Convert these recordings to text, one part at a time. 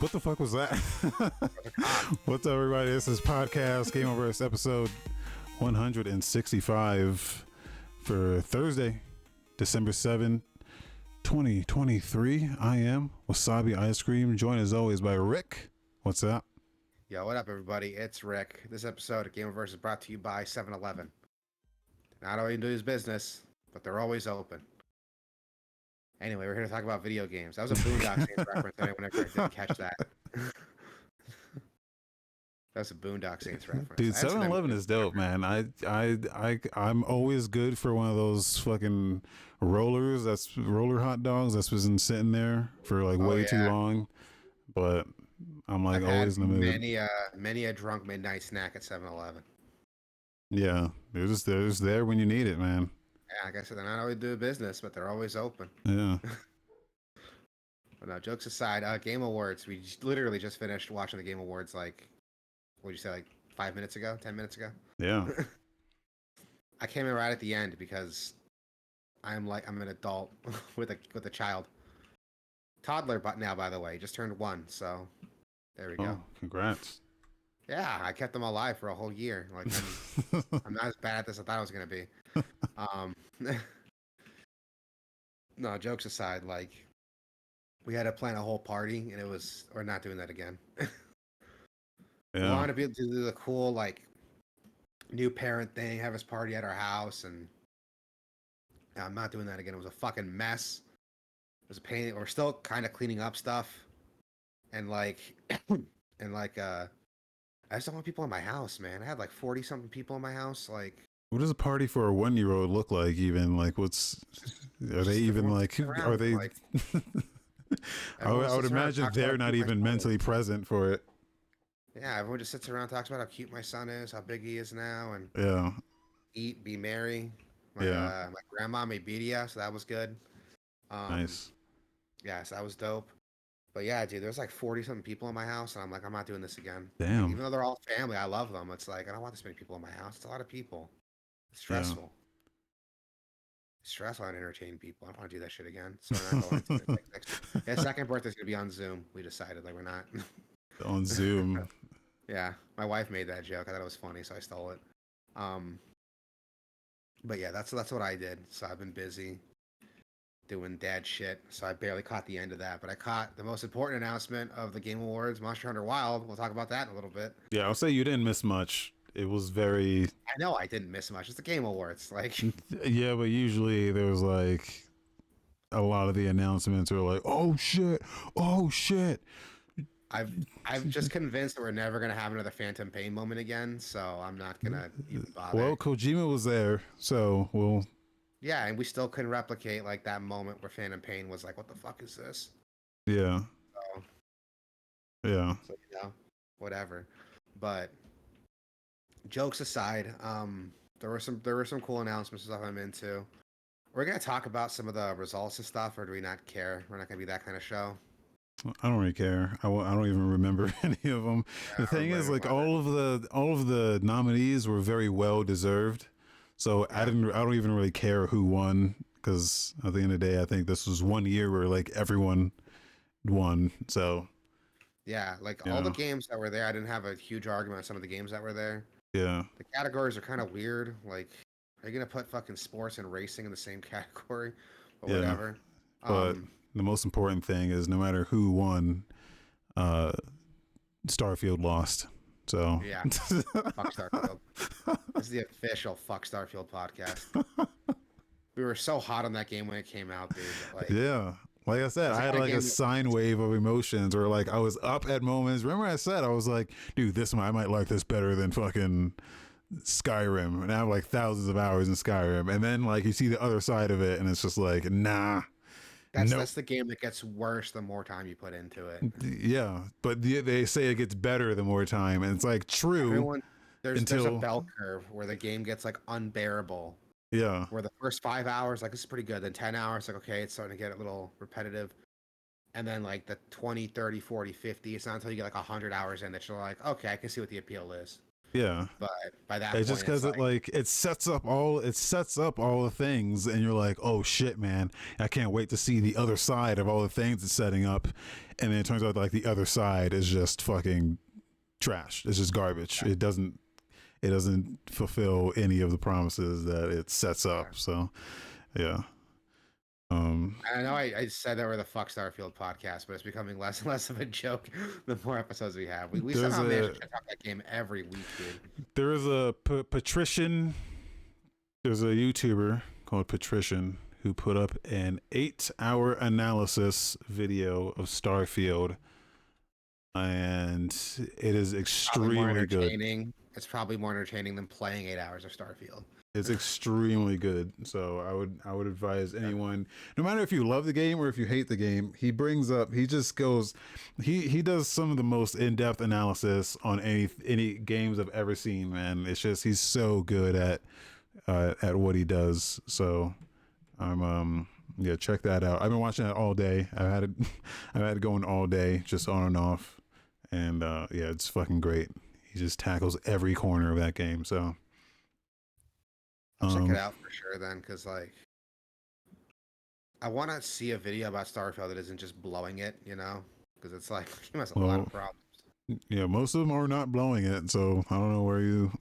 What the fuck was that? Ah, What's up, everybody? This is podcast Gameoverse episode 165 for Thursday, December 7th, 2023. I am Wasabi Ice Cream, joined as always by Rick. What's up? Yo, what up, everybody? It's Rick. This episode of Gameoverse is brought to you by 7-Eleven. Not only do his business, but they're always open. Anyway, we're here to talk about video games. That was a Boondock Saints reference. Anyone ever didn't catch that? That's a Boondock Saints reference. Dude, I haven't seen that 7-Eleven movie is dope, man. I'm always good for one of those fucking rollers. That's roller hot dogs. That's been sitting there for like way too long. But I'm like I've always had in the mood. many a drunk midnight snack at 7-Eleven. Yeah, they're just there when you need it, man. Yeah, like I said, they're not always doing business, but they're always open. Yeah. But no, jokes aside, Game Awards. We literally just finished watching the Game Awards like, what did you say, like 5 minutes ago, 10 minutes ago? Yeah. I came in right at the end because I'm an adult with a child. Toddler, but now, by the way, just turned 1, so there we go. Oh, congrats. Yeah, I kept them alive for a whole year. Like I'm not as bad at this as I thought I was gonna be. Um, no, jokes aside, like we had to plan a whole party, and we're not doing that again. We Yeah. wanted to be able to do the cool like new parent thing, have his party at our house, and I'm not doing that again. It was a fucking mess. It was a pain. We're still kind of cleaning up stuff, and like, I just don't want people in my house, man. I had like 40 something people in my house. Like, What does a party for a 1-year-old look like? Even like, are they even like? Are they? Like, I would imagine they're not even mentally present for it. Yeah, everyone just sits around, talks about how cute my son is, how big he is now, and Yeah. eat, be merry. Yeah. My grandma made birria, so that was good. Nice. Yeah, so that was dope. But yeah, dude, there's like 40 something people in my house, and I'm like, I'm not doing this again. Damn. Like, even though they're all family, I love them. It's like I don't want this many people in my house. It's a lot of people. It's stressful. It's stressful to entertain people. I don't want to do that shit again. So we're not going to it. Like, his second birthday's gonna be on Zoom. We decided like we're not On Zoom. Yeah, my wife made that joke. I thought it was funny, so I stole it. But yeah, that's what I did. So I've been busy doing dad shit. So I barely caught the end of that, but I caught the most important announcement of the Game Awards, Monster Hunter Wild. We'll talk about that in a little bit. Yeah, I'll say you didn't miss much. It was very. I know I didn't miss much. It's the Game Awards, like. Yeah, but usually there's like a lot of the announcements are like, oh shit, oh shit. I'm just convinced that we're never gonna have another Phantom Pain moment again, so I'm not gonna even bother. Well, Kojima was there, so we'll. Yeah, and we still couldn't replicate like that moment where Phantom Pain was like, "What the fuck is this?" Yeah. So, Yeah. so whatever. But jokes aside, there were some cool announcements and stuff I'm into. We're gonna talk about some of the results and stuff, or do we not care? We're not gonna be that kind of show. I don't really care. I don't even remember any of them. Yeah, The thing is, like all of the nominees were very well deserved. So Yeah. I don't even really care who won, because at the end of the day, I think this was 1 year where like everyone won. So Yeah, like all the games that were there, I didn't have a huge argument on some of the games that were there. yeah. The categories are kind of weird. Like, are you gonna put fucking sports and racing in the same category? But Yeah. whatever. But the most important thing is no matter who won, Starfield lost. So Yeah. Fuck Starfield. This is the official Fuck Starfield podcast. We were so hot on that game when it came out, dude. Like, yeah. Like I said, I had like a sine wave of emotions, or like I was up at moments. Remember I said I was like, dude, I might like this better than fucking Skyrim, and I have like thousands of hours in Skyrim, and then like you see the other side of it, and it's just like, nah. that's the game that gets worse the more time you put into it. Yeah, but they say it gets better the more time, and it's like true. There's a bell curve where the game gets like unbearable. Yeah. Where the first 5 hours, like, this is pretty good. Then 10 hours, like, okay, it's starting to get a little repetitive. And then like the 20, 30, 40, 50, it's not until you get like 100 hours in that you're like, okay, I can see what the appeal is. Yeah. But by that It's just point, it's because like, it sets up all the things, and you're like, oh shit, man, I can't wait to see the other side of all the things it's setting up, and then it turns out like the other side is just fucking trash. It's just garbage. yeah, It doesn't fulfill any of the promises that it sets yeah. up. So yeah. Um. I know I said that we're the Fuck Starfield podcast, but it's becoming less and less of a joke the more episodes we have. We There's somehow manage a to talk that game every week, dude. there is a patrician. There's a YouTuber called Patrician who put up an 8-hour analysis video of Starfield, and it is Probably more extremely good. entertaining. It's probably more entertaining than playing 8 hours of Starfield. It's extremely good. So I would advise anyone, no matter if you love the game or if you hate the game, he just goes, he does some of the most in-depth analysis on any games I've ever seen, man. It's just he's so good at what he does. So yeah, check that out. I've been watching that all day. I've had it going all day, just on and off. And yeah, it's fucking great. He just tackles every corner of that game. So I'll check it out for sure then, because like I want to see a video about Starfield that isn't just blowing it, you know, because it's like he has a lot of problems. Yeah, most of them are not blowing it. So I don't know where you.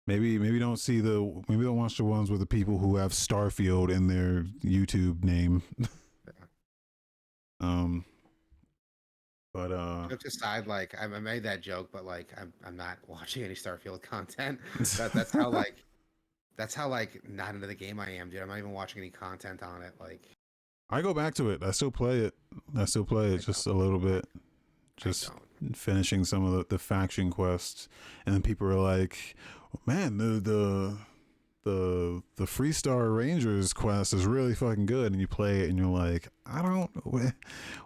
Maybe don't maybe don't watch the ones with the people who have Starfield in their YouTube name. But Jokes aside, like I made that joke, but like I'm not watching any Starfield content. That's how like not into the game I am, dude. I'm not even watching any content on it. Like I go back to it. I still play it. Just a little bit. Just finishing some of the faction quests, and then people are like, man, the Freestar Rangers quest is really fucking good, and you play it and you're like, I don't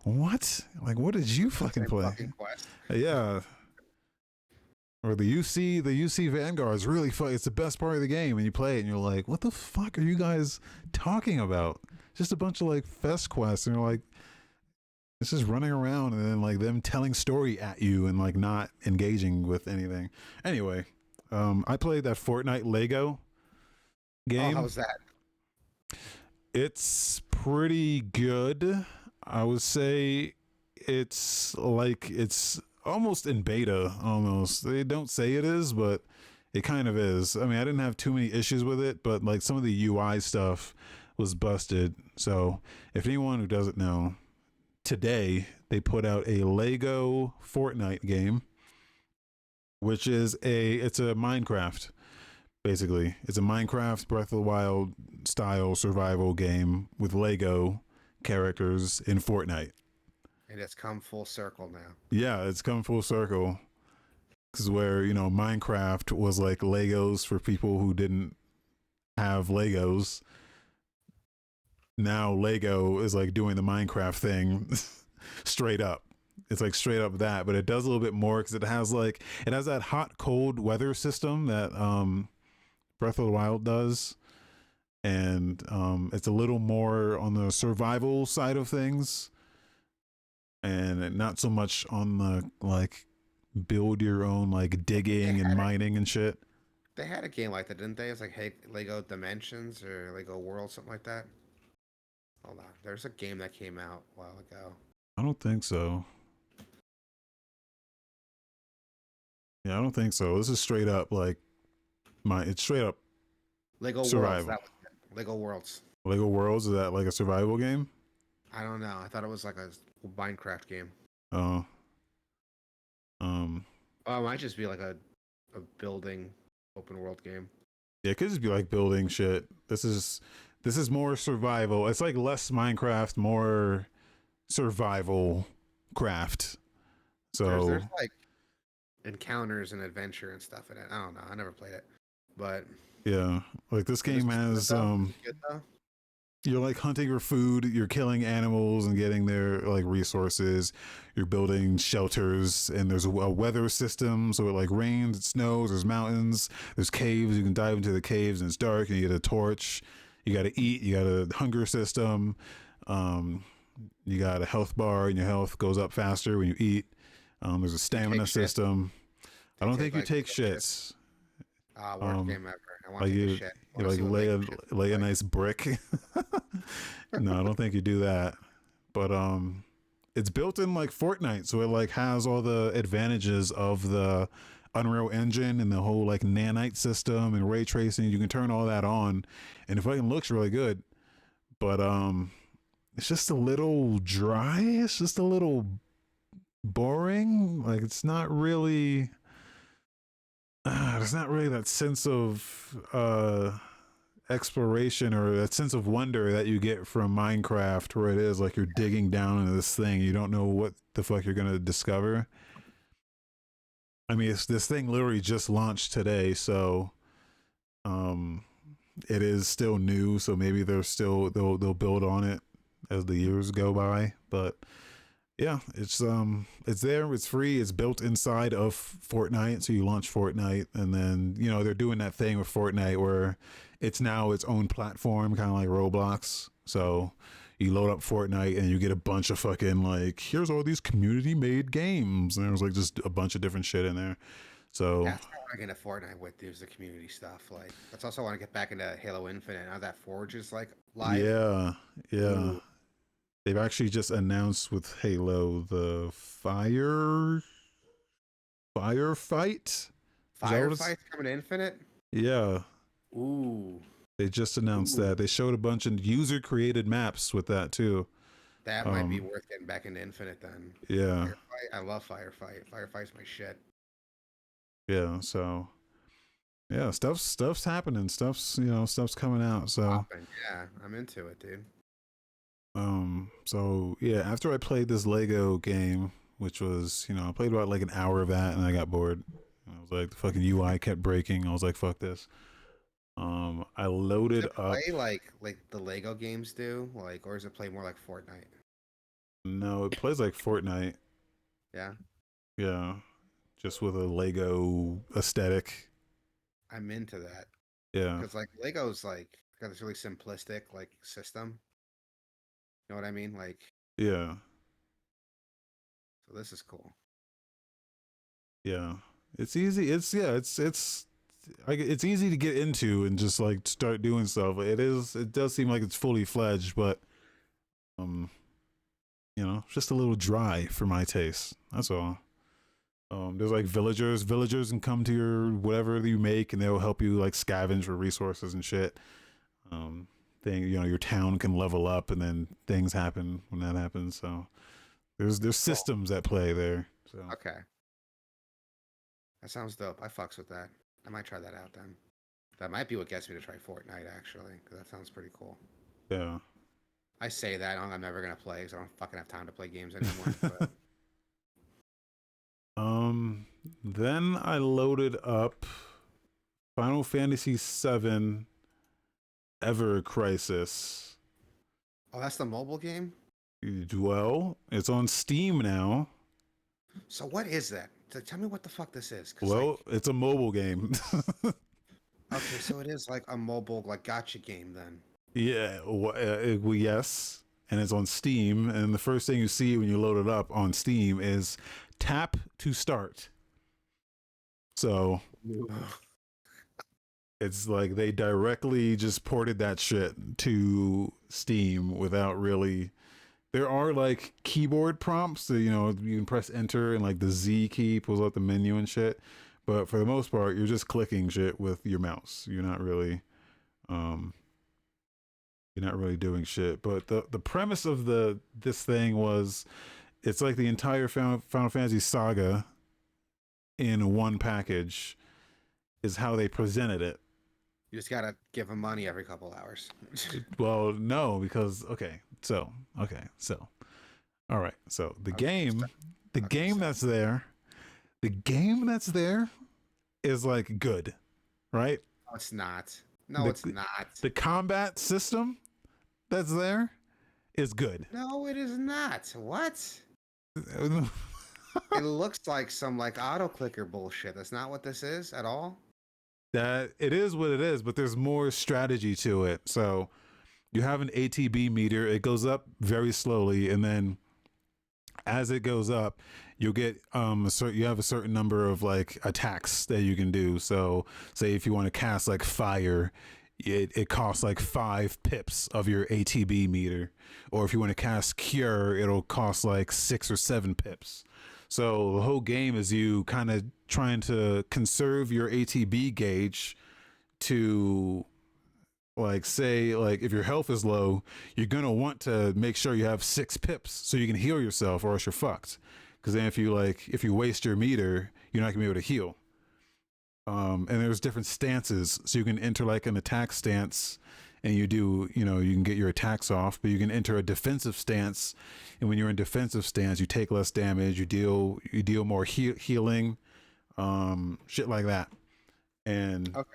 what, like, what did you fucking play? Fucking quest. Yeah. Or the UC Vanguard is really fun. It's the best part of the game, and you play it and you're like, what the fuck are you guys talking about? Just a bunch of like fest quests, and you're like, it's just running around and then like them telling story at you and like not engaging with anything. Anyway, I played that Fortnite Lego game. Oh, how's that? It's pretty good. I would say it's almost in beta almost. They don't say it is, but it kind of is. I mean, I didn't have too many issues with it, but like some of the UI stuff was busted. So if anyone who doesn't know, today they put out a Lego Fortnite game, which is it's a Minecraft. Basically, it's a Minecraft Breath of the Wild style survival game with Lego characters in Fortnite. And it's come full circle now. Yeah, it's come full circle. This is where, you know, Minecraft was like Legos for people who didn't have Legos. Now Lego is like doing the Minecraft thing straight up. It's like straight up that, but it does a little bit more because it has that hot cold weather system that Breath of the Wild does, and it's a little more on the survival side of things, and not so much on the like build your own like digging and mining and shit. They had a game like that, didn't they? It's like, hey, Lego Dimensions or Lego World, something like that. Hold on, there's a game that came out a while ago. I don't think so. Yeah, I don't think so. This is straight up like it's straight up Lego survival. Worlds. Lego Worlds. Lego Worlds, is that like a survival game? I don't know. I thought it was like a Minecraft game. Oh. Oh, it might just be like a building open world game. Yeah, it could just be like building shit. This is more survival. It's like less Minecraft, more survival craft. So there's like encounters and adventure and stuff in it. I don't know. I never played it, but yeah, like this game has you're like hunting for food, you're killing animals and getting their like resources, you're building shelters, and there's a weather system, so it like rains, it snows, there's mountains, there's caves, you can dive into the caves and it's dark and you get a torch, you got to eat, you got a hunger system, you got a health bar and your health goes up faster when you eat, there's a stamina system. I don't think you like take shits? shits. Worst game ever. I want Like to take a you, shit. I you want to like see what Lego shit lay looks a like. nice brick. No, I don't think you do that. But it's built in like Fortnite, so it like has all the advantages of the Unreal Engine and the whole like nanite system and ray tracing. You can turn all that on, and it fucking looks really good. But it's just a little dry. It's just a little boring. Like it's not really. There's not really that sense of exploration or that sense of wonder that you get from Minecraft, where it is like you're digging down into this thing. You don't know what the fuck you're gonna discover. I mean, this thing literally just launched today, so um, it is still new. So maybe they'll build on it as the years go by. But yeah, it's there, it's free, it's built inside of Fortnite. So you launch Fortnite, and then they're doing that thing with Fortnite where it's now its own platform, kind of like Roblox. So you load up Fortnite and you get a bunch of fucking like, here's all these community made games, and there's like just a bunch of different shit in there. So That's what I want to get into Fortnite with, dude, is the community stuff. Like, that's also want to get back into Halo Infinite. Now that Forge is like live. yeah, yeah. Ooh, They've actually just announced with Halo the firefight. Is that what it's? Firefights coming to Infinite. Yeah, Ooh, they just announced ooh, that. They showed a bunch of user created maps with that too. that might be Um, worth getting back into Infinite then. yeah, Firefight, I love Firefight. Firefight's my shit. yeah. So yeah, stuff's happening. Stuff's coming out. So Popping, yeah, I'm into it, dude. so yeah, after I played this Lego game, which was I played about like an hour of that, and I got bored. I was like, the fucking UI kept breaking. I was like, fuck this. I Does loaded it up. play like the Lego games do, like, or does it play more like Fortnite? No, it plays like Fortnite. Yeah, Yeah, just with a Lego aesthetic. I'm into that Yeah, because like Lego's like got this really simplistic like system. You know what I mean? Like, yeah, so this is cool. yeah. It's easy. It's easy to get into and just like start doing stuff. It is. It does seem like it's fully fledged, but um, it's just a little dry for my taste. That's all. There's like villagers. Villagers can come to your whatever you make, and they'll help you like scavenge for resources and shit. Um, your town can level up, and then things happen when that happens. So there's Cool. systems at play there. So Okay, that sounds dope. I fucks with that. I might try that out then. That might be what gets me to try Fortnite actually, because that sounds pretty cool. yeah. I say that I'm never gonna play because I don't fucking have time to play games anymore. But um, then I loaded up Final Fantasy VII Ever Crisis. oh, that's the mobile game. Well, it's on Steam now. So what is that? So tell me what the fuck this is, because Well, like, it's a mobile game. okay, so it is like a mobile like gotcha game then. Yeah, well, yes, and it's on Steam. And the first thing you see when you load it up on Steam is tap to start. So it's like they directly just ported that shit to Steam without really. There are like keyboard prompts that you can press enter and like the Z key pulls out the menu and shit. But for the most part, you're just clicking shit with your mouse. Um, you're not really doing shit. But the premise of this thing was, it's like the entire Final Fantasy saga in one package is how they presented it. You just gotta give them money every couple hours. Well, no, because so all right. So the Okay, game, the okay, game so that's there, the game that's there is like good, right? no, it's not. No, The it's not. the combat system that's there is good. No, it is not. What? It looks like some like auto clicker bullshit. That's not what this is at all. That it is what it is, but there's more strategy to it. So you have an ATB meter, it goes up very slowly, and then as it goes up, you'll get you have a certain number of like attacks that you can do. So say if you want to cast like fire, it costs like 5 pips of your ATB meter, or if you want to cast cure, it'll cost like 6 or 7 pips. So the whole game is you kind of trying to conserve your ATB gauge to, like, say like if your health is low, you're gonna want to make sure you have 6 pips so you can heal yourself, or else you're fucked. Because then if you waste your meter, you're not gonna be able to heal. And there's different stances, so you can enter like an attack stance, and you can get your attacks off, but you can enter a defensive stance, and when you're in defensive stance, you take less damage, you deal more healing, shit like that. And Okay.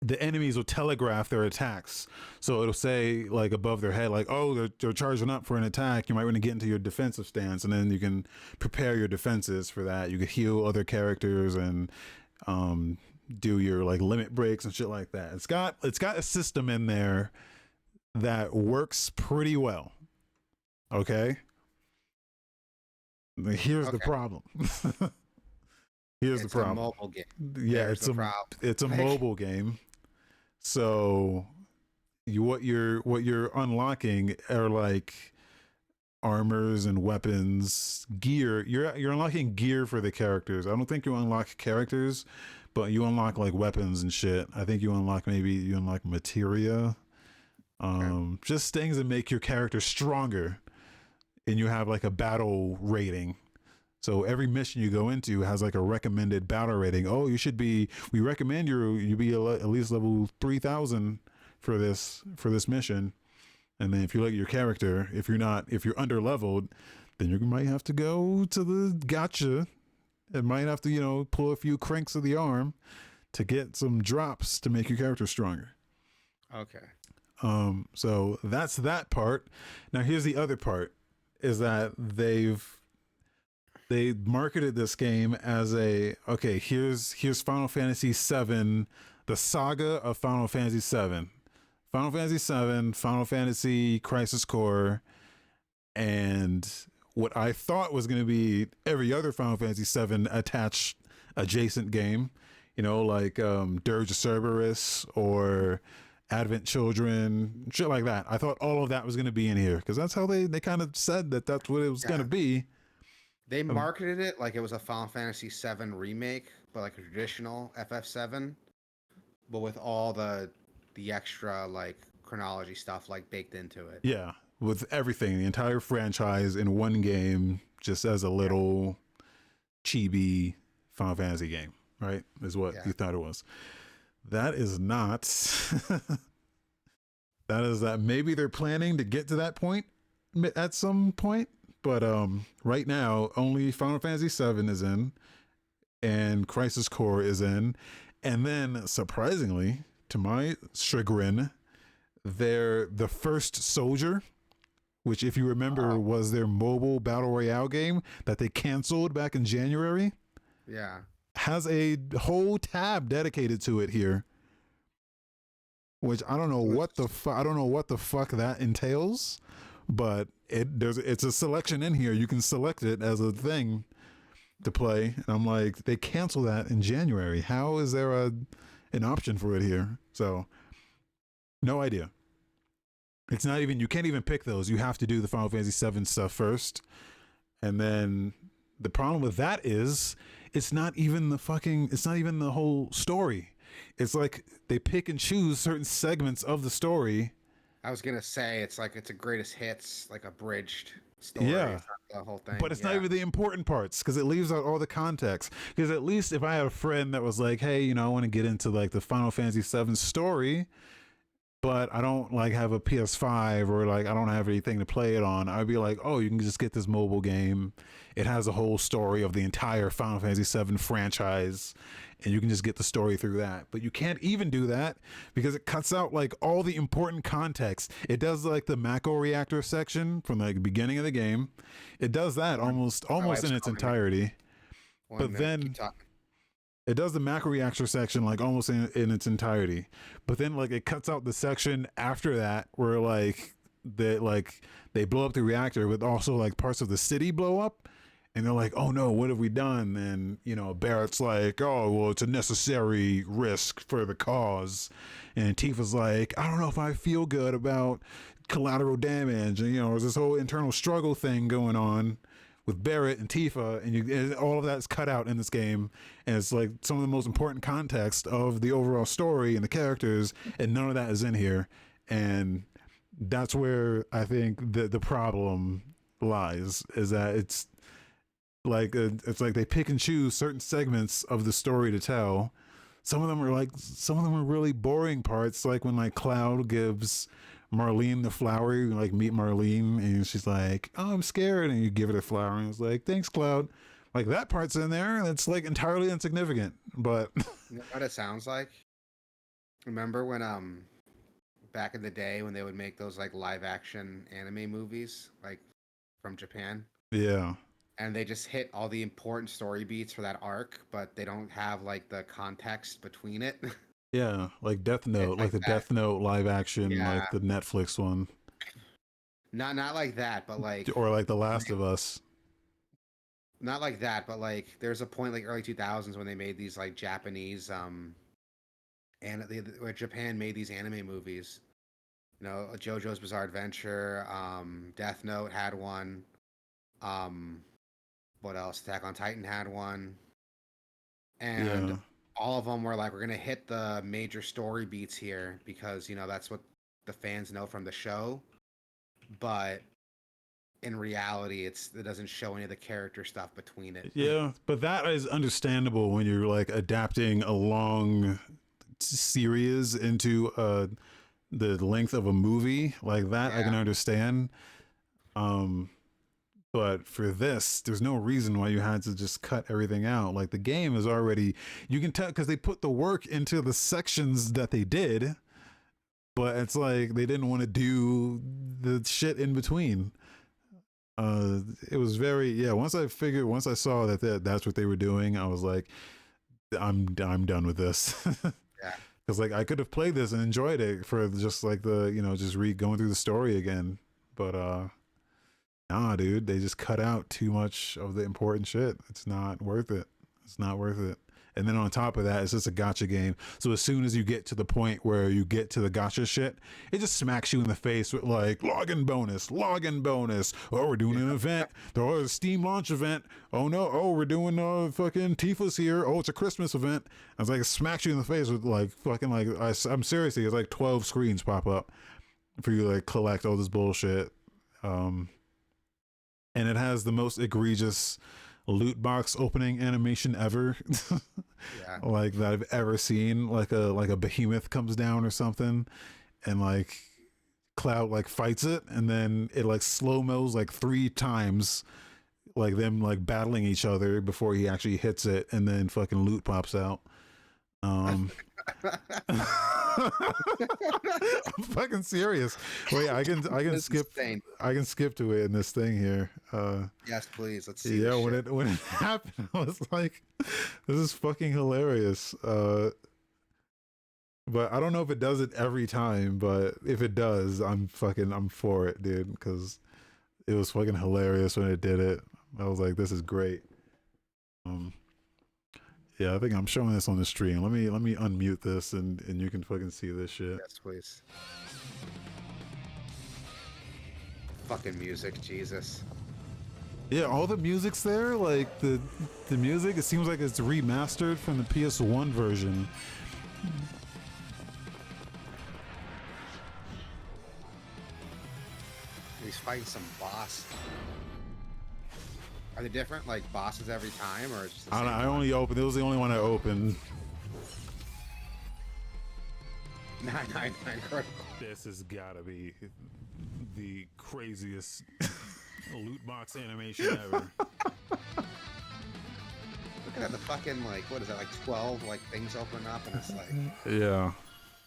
the enemies will telegraph their attacks, so it'll say like above their head, like, oh, they're charging up for an attack, you might want to get into your defensive stance, and then you can prepare your defenses for that. You can heal other characters and do your like limit breaks and shit like that. It's got a system in there that works pretty well. Okay, here's the problem. Here's the problem. It's a mobile game. Yeah, it's a mobile game. So what you're unlocking are like armors and weapons, gear. You're unlocking gear for the characters. I don't think you unlock characters, but you unlock like weapons and shit. I think you unlock materia. Okay. Just things that make your character stronger, and you have like a battle rating. So every mission you go into has like a recommended battle rating. Oh, we recommend you be at least level 3,000 for this mission. And then if you look at your character, if you're under leveled, then you might have to go to the gacha and might have to, pull a few cranks of the arm to get some drops to make your character stronger. Okay. So that's that part. Now here's the other part, is that they marketed this game as here's Final Fantasy VII, the saga of Final Fantasy VII. Final Fantasy VII, Final Fantasy Crisis Core, and what I thought was going to be every other Final Fantasy VII attached adjacent game, like Dirge of Cerberus or Advent Children, shit like that. I thought all of that was going to be in here, because that's how they kind of said that's what it was going to be. They marketed it like it was a Final Fantasy VII remake, but like a traditional FF7, but with all the extra like chronology stuff like baked into it. Yeah, with everything, the entire franchise in one game, just as a little chibi Final Fantasy game, right? Is what you thought it was. That is not. That maybe they're planning to get to that point at some point, but right now only Final Fantasy VII is in, and Crisis Core is in, and then surprisingly, to my chagrin, they're the First Soldier, which, if you remember, was their mobile battle royale game that they canceled back in January. Yeah, has a whole tab dedicated to it here, which I don't know what the fuck that entails, but it's a selection in here. You can select it as a thing to play, and I'm like, they canceled that in January. How is there an option for it here? So no idea. It's not even, you can't even pick those. You have to do the Final Fantasy VII stuff first. And then the problem with that is it's not even the whole story. It's like they pick and choose certain segments of the story. I was gonna say it's like it's a greatest hits, like abridged story. Yeah, it's not the whole thing. But it's not even the important parts, because it leaves out all the context. Because at least if I had a friend that was like, hey, I want to get into like the Final Fantasy VII story, but I don't like have a PS5, or like I don't have anything to play it on, I'd be like, oh, you can just get this mobile game. It has a whole story of the entire Final Fantasy VII franchise, and you can just get the story through that. But you can't even do that, because it cuts out like all the important context. It does like the macro reactor section from like the beginning of the game. It does that almost in its entirety. But then it does the macro reactor section like almost in its entirety. But then like it cuts out the section after that where like they blow up the reactor, with also like parts of the city blow up. And they're like, oh no, what have we done? And, Barrett's like, oh, well, it's a necessary risk for the cause. And Tifa's like, I don't know if I feel good about collateral damage. And, there's this whole internal struggle thing going on with Barrett and Tifa. And all of that's cut out in this game. And it's like some of the most important context of the overall story and the characters. And none of that is in here. And that's where I think the problem lies, is that it's like they pick and choose certain segments of the story to tell. Some of them are really boring parts, like when like Cloud gives Marlene the flower. You like meet Marlene and she's like, oh, I'm scared, and you give her the flower and it's like, thanks, Cloud. Like that part's in there and it's like entirely insignificant. But you know what it sounds like? Remember when back in the day when they would make those like live action anime movies like from Japan? Yeah. And they just hit all the important story beats for that arc, but they don't have like the context between it. Yeah, like Death Note, like the that. Death Note live action, like the Netflix one. Not like that, but like, or like The Last of Us. Not like that, but like there's a point like early 2000s when they made these like Japanese where Japan made these anime movies. JoJo's Bizarre Adventure, Death Note had one. What else? Attack on Titan had one. And all of them were like, we're going to hit the major story beats here because, that's what the fans know from the show. But in reality, it doesn't show any of the character stuff between it. Yeah, but that is understandable when you're like adapting a long series into the length of a movie like that. I can understand. But for this, there's no reason why you had to just cut everything out. Like the game is already, you can tell because they put the work into the sections that they did, but it's like they didn't want to do the shit in between. It was very, once I saw that that's what they were doing, I was like, I'm done with this. Yeah. Because like I could have played this and enjoyed it for just like the, just going through the story again. But nah, dude, they just cut out too much of the important shit. It's not worth it. It's not worth it. And then on top of that, it's just a gacha game. So as soon as you get to the point where you get to the gacha shit, it just smacks you in the face with like login bonus. Oh, we're doing an event. There's a Steam launch event. Oh no. Oh, we're doing fucking Tifa's here. Oh, it's a Christmas event. I was like, it smacks you in the face with like fucking like I'm seriously, it's like 12 screens pop up for you to like collect all this bullshit. And it has the most egregious loot box opening animation ever. Like that I've ever seen. Like a behemoth comes down or something, and like Cloud like fights it, and then it like slow-mos like 3 times, like them like battling each other before he actually hits it, and then fucking loot pops out. I'm fucking serious. Wait, I can skip. I can skip to it in this thing here. Yes, please. Let's see. Yeah, when it happened, I was like, "This is fucking hilarious." But I don't know if it does it every time. But if it does, I'm for it, dude. Because it was fucking hilarious when it did it. I was like, "This is great." Yeah, I think I'm showing this on the stream. Let me unmute this and you can fucking see this shit. Yes, please. Fucking music, Jesus. Yeah, all the music's there. Like the music, it seems like it's remastered from the PS1 version. He's fighting some boss. Are they different, like bosses every time, or it's just the same I only opened. It was the only one I opened. 999 critical. This has got to be the craziest loot box animation ever. Looking at the fucking like, what is that? Like 12 like things open up, and it's like, yeah.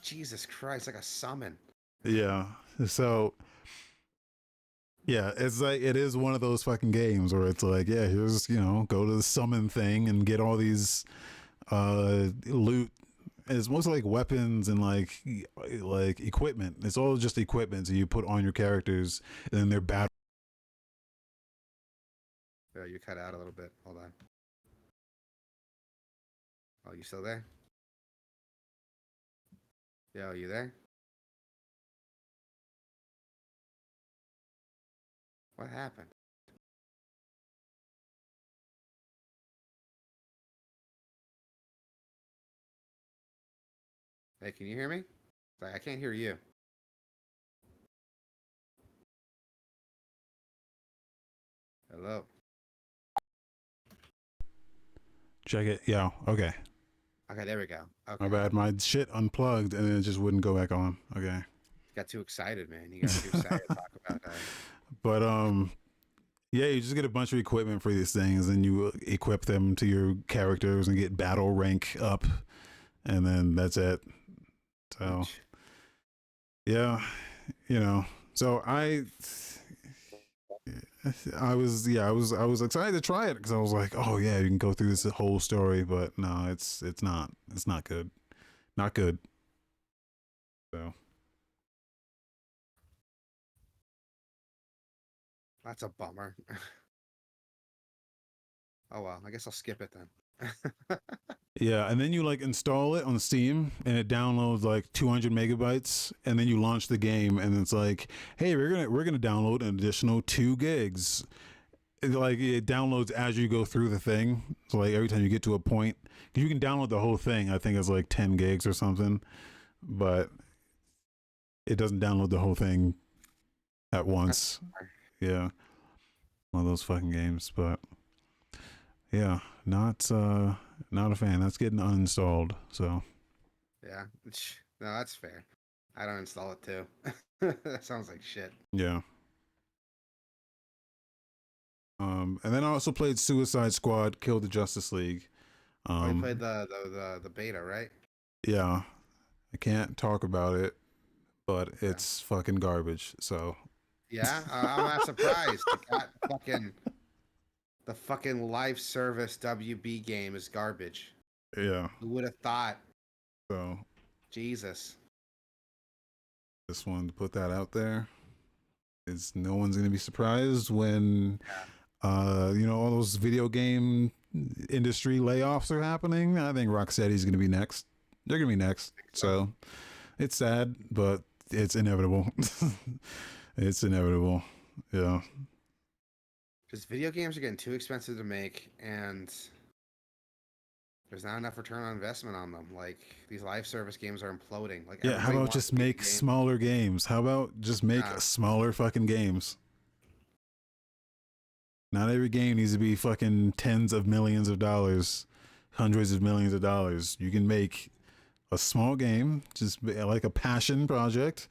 Jesus Christ, like a summon. Yeah. So. Yeah, it's like it is one of those fucking games where it's like, yeah, here's go to the summon thing and get all these loot. It's mostly like weapons and like equipment. It's all just equipment that you put on your characters, and then they're battle. You cut out a little bit. Hold on. Oh, you still there? Yo, you there? What happened? Hey, can you hear me? I can't hear you. Hello. Check it. Yeah. Okay. Okay, there we go. Okay. My bad. My shit unplugged and then it just wouldn't go back on. Okay. Got too excited, man. You got too excited to talk about that. But yeah, you just get a bunch of equipment for these things and you equip them to your characters and get battle rank up, and then that's it. So yeah, you know. So I was excited to try it because I was like, oh yeah, you can go through this whole story, but no, it's not good, not good. So That's a bummer. Oh well, I guess I'll skip it then. yeah, and then you like install it on Steam and it downloads like 200 megabytes, and then you launch the game and it's like, hey, we're gonna download an additional 2 gigs. Like it downloads as you go through the thing. So like every time you get to a point, you can download the whole thing. I think it's like 10 gigs or something, but it doesn't download the whole thing at once. Yeah, one of those fucking games. But yeah, not a fan. That's getting uninstalled. So Yeah. No, that's fair. I don't install it too. That sounds like shit. yeah. And then I also played Suicide Squad: Kill the Justice League. Oh, you played the beta, right? Yeah, I can't talk about it, but it's fucking garbage. So Yeah, I'm not surprised. The fucking live service WB game is garbage. yeah. Who would have thought? So Jesus. just wanted to put that out there. Is no one's gonna be surprised when all those video game industry layoffs are happening. I think Rocksteady's gonna be next. They're gonna be next. So it's sad, but it's inevitable. It's inevitable. Yeah. Just video games are getting too expensive to make, and there's not enough return on investment on them. Like these live service games are imploding. Like Yeah, how about just make smaller games? How about just make smaller fucking games? Not every game needs to be fucking tens of millions of dollars, hundreds of millions of dollars. You can make a small game, just like a passion project,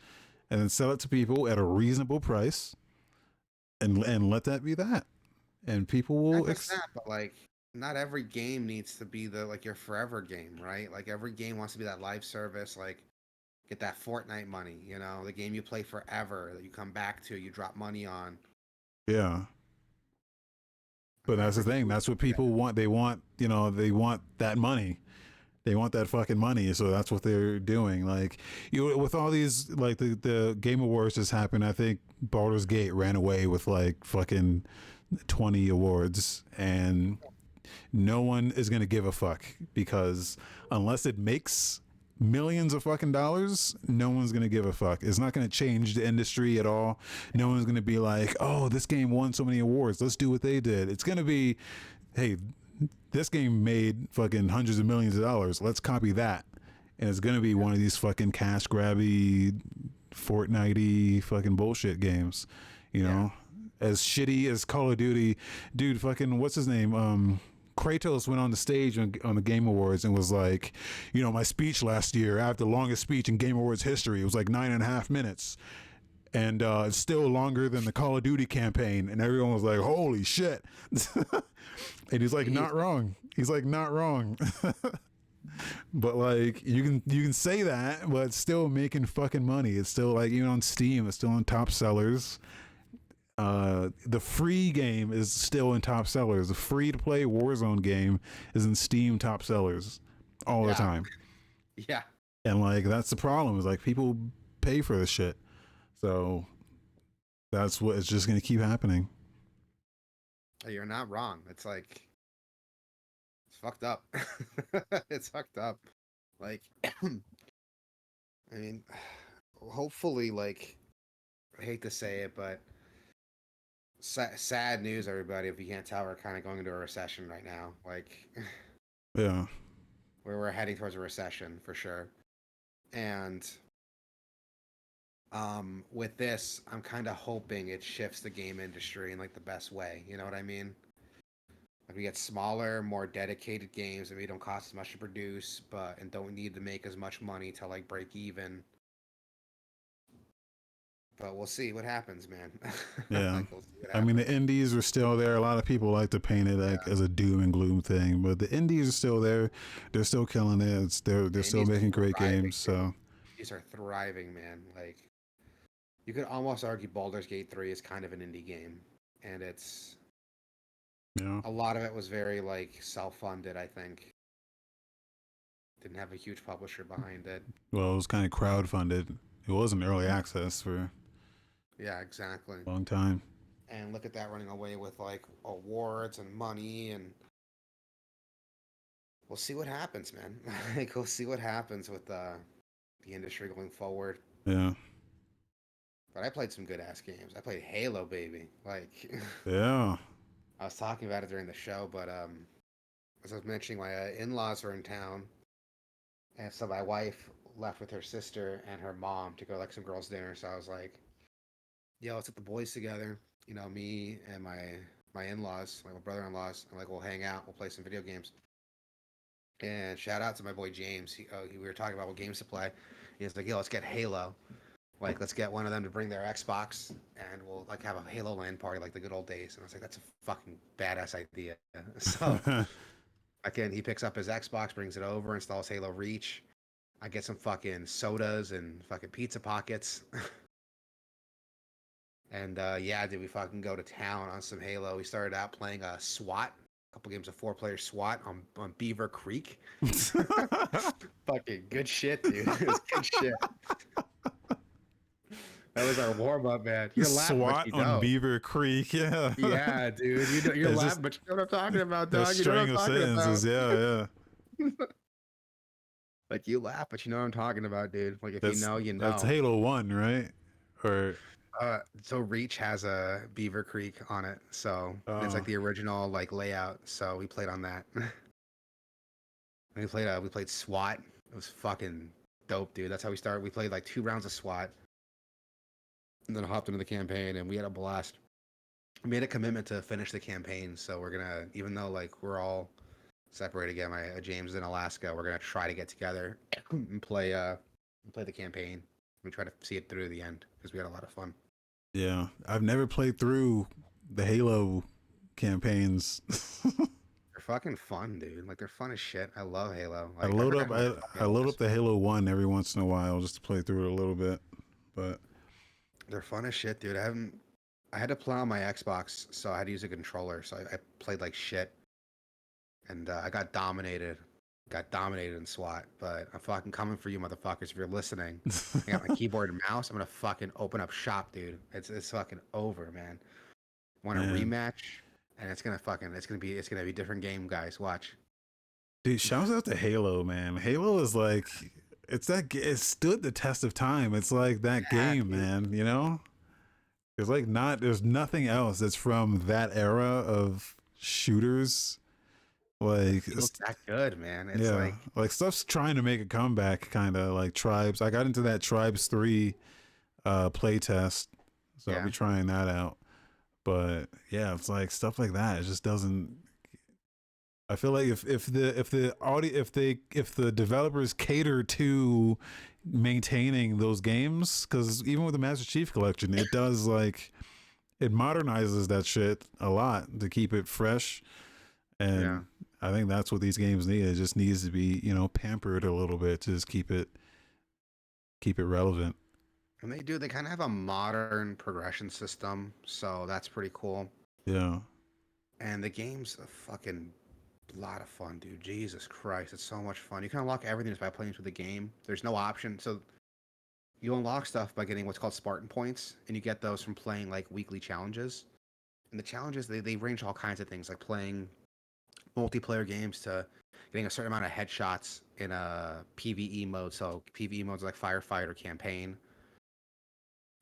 and then sell it to people at a reasonable price, and let that be that. And people will not just that, but like not every game needs to be like your forever game, right? Like every game wants to be that live service, like get that Fortnite money, the game you play forever that you come back to, you drop money on. Yeah. But that's the thing. That's what people want. They want that money. They want that fucking money. So that's what they're doing. Like, with all these, like the Game Awards just happened. I think Baldur's Gate ran away with like fucking 20 awards, and no one is going to give a fuck because unless it makes millions of fucking dollars, no one's gonna give a fuck. It's not gonna change the industry at all. No one's gonna be like, oh, this game won so many awards, let's do what they did. It's gonna be, hey, this game made fucking hundreds of millions of dollars, let's copy that. And it's gonna be one of these fucking cash grabby Fortnite-y fucking bullshit games, as shitty as Call of Duty. Dude, fucking what's his name, Kratos went on the stage on the Game Awards and was like, my speech last year, I have the longest speech in Game Awards history. It was like 9.5 minutes. And it's still longer than the Call of Duty campaign. And everyone was like, holy shit. And he's like, not wrong. He's like, not wrong. But like, you can say that, but it's still making fucking money. It's still like, even on Steam, it's still on top sellers. The free game is still in top sellers. The free to play Warzone game is in Steam top sellers all the time. Yeah. And like, that's the problem, is like people pay for this shit. So that's what it's just going to keep happening. You're not wrong. It's like it's fucked up. It's fucked up. Like, I mean, hopefully, like, I hate to say it, but sad news, everybody. If you can't tell, we're kind of going into a recession right now. Like, Yeah. we're heading towards a recession for sure. And with this, I'm kind of hoping it shifts the game industry in like the best way. You know what I mean? Like we get smaller, more dedicated games that maybe don't cost as much to produce, but and don't need to make as much money to like break even. But we'll see what happens, man. Yeah. Like we'll see what I mean, the happens. indies are still there. A lot of people like to paint it like Yeah, as a doom and gloom thing, but the indies are still there. They're still killing it. They're the still indies making are great thriving, games. dude. So These are thriving, man. Like you could almost argue Baldur's Gate 3 is kind of an indie game, and it's yeah. a lot of it was very like self-funded, I think. Didn't have a huge publisher behind it. Well, it was kind of crowd funded. It wasn't early access for Yeah, exactly. a long time. And look at that running away with like awards and money, and we'll see what happens, man. Like we'll see what happens with the industry going forward. Yeah. But I played some good ass games. I played Halo, baby. Like Yeah. I was talking about it during the show, but as I was mentioning, my in-laws were in town, and so my wife left with her sister and her mom to go like some girls' dinner. So I was like, "Yo, let's get the boys together. You know, me and my in-laws, like my brother-in-laws, and like we'll hang out, we'll play some video games." And shout out to my boy James. We were talking about what games to play. He's like, "Yo, let's get Halo. Like, let's get one of them to bring their Xbox, and we'll like have a Halo LAN party like the good old days." And I was like, "That's a fucking badass idea." So again, he picks up his Xbox, brings it over, installs Halo Reach. I get some fucking sodas and fucking pizza pockets. And yeah, dude, we fucking go to town on some Halo. We started out playing SWAT, a couple games of 4-player SWAT on Beaver Creek. Fucking good shit, dude. It was good shit. That was our warm up, man. You're laughing, but SWAT you on know. Beaver Creek. Yeah. Yeah, dude. You're It's just laughing, but you know what I'm talking about, a dog. You know what I'm string of talking about. sentences. Yeah, yeah. Like you laugh, but you know what I'm talking about, dude. Like if you know, you That's know. Halo 1, right? Or So Reach has a Beaver Creek on it, so and it's uh like the original like layout. So we played on that. We played SWAT. It was fucking dope, dude. That's how we started. We played like 2 rounds of SWAT, and then hopped into the campaign, and we had a blast. We made a commitment to finish the campaign, so we're gonna, even though like we're all separated again, my James in Alaska, we're gonna try to get together and play the campaign. We try to see it through to the end because we had a lot of fun. yeah. I've never played through the Halo campaigns. They're fucking fun, dude. Like they're fun as shit. I love Halo. I Like I load forgot up how much I, fun I Halo load is. up the Halo 1 every once in a while just to play through it a little bit. But They're fun as shit, dude. I had to play on my Xbox, so I had to use a controller. So I played like shit, and I got dominated. Got dominated in SWAT. But I'm fucking coming for you, motherfuckers. If you're listening, I got my keyboard and mouse. I'm gonna fucking open up shop, dude. It's fucking over, man. Want a man, rematch? And it's gonna be a different game, guys. Watch. dude, shouts out to Halo, man. Halo is like it stood the test of time. It's like that Yeah, game, dude. man, you know? It's like not there's nothing else that's from that era of shooters. It Like feels that good, man. It's yeah, like like stuff's trying to make a comeback, kind of like Tribes. I got into that Tribes 3 play test, so I'll yeah. be trying that out. But yeah, it's like stuff like that. It just doesn't. I feel like if the developers cater to maintaining those games, because even with the Master Chief Collection, it does like it modernizes that shit a lot to keep it fresh. Yeah. And I think that's what these games need. It just needs to be, pampered a little bit to just keep it relevant. And they kind of have a modern progression system, so that's pretty cool. Yeah. And the game's a fucking lot of fun, dude. Jesus Christ, it's so much fun. You can unlock everything just by playing through the game. There's no option. So you unlock stuff by getting what's called Spartan points, and you get those from playing like weekly challenges. And the challenges they range all kinds of things, like playing multiplayer games to getting a certain amount of headshots in a PVE mode. So PVE modes like firefight or campaign.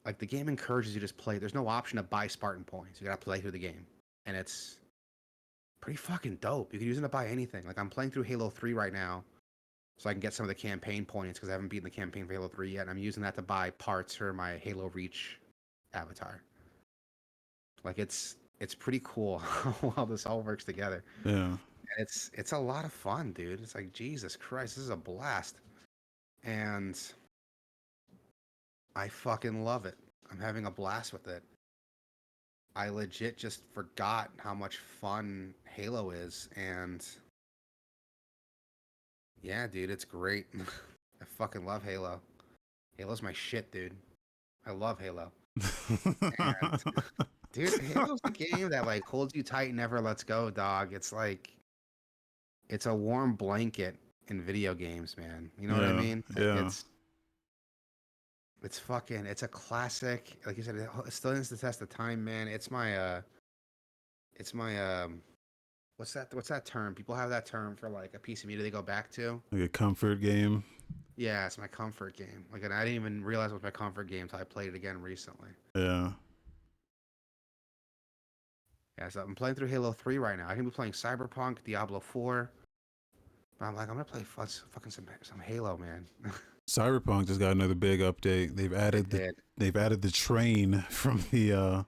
Like the game encourages you to just play. There's no option to buy Spartan points. You gotta play through the game, and it's pretty fucking dope. You can use them to buy anything. Like I'm playing through Halo 3 right now, so I can get some of the campaign points because I haven't beaten the campaign for Halo 3 yet. And I'm using that to buy parts for my Halo Reach avatar. Like it's pretty cool how well this all works together. Yeah. And it's a lot of fun, dude. It's like Jesus Christ, this is a blast. And I fucking love it. I'm having a blast with it. I legit just forgot how much fun Halo is, and yeah, dude, it's great. I fucking love Halo. Halo's my shit, dude. I love Halo. And dude, Halo's the game that like holds you tight and never lets go, dog. It's like it's a warm blanket in video games, man. You know what I Yeah. mean? Like Yeah. it's fucking it's a classic. Like you said, it still stands the test of time, man. It's my what's that term? People have that term for like a piece of media they go back to. Like a comfort game. Yeah, it's my comfort game. Like, and I didn't even realize it was my comfort game until I played it again recently. Yeah. Yeah, so I'm playing through Halo 3 right now. I can be playing Cyberpunk, Diablo 4, but I'm like, I'm gonna play fucking some Halo, man. Cyberpunk just got another big update. They did. They've added the train from the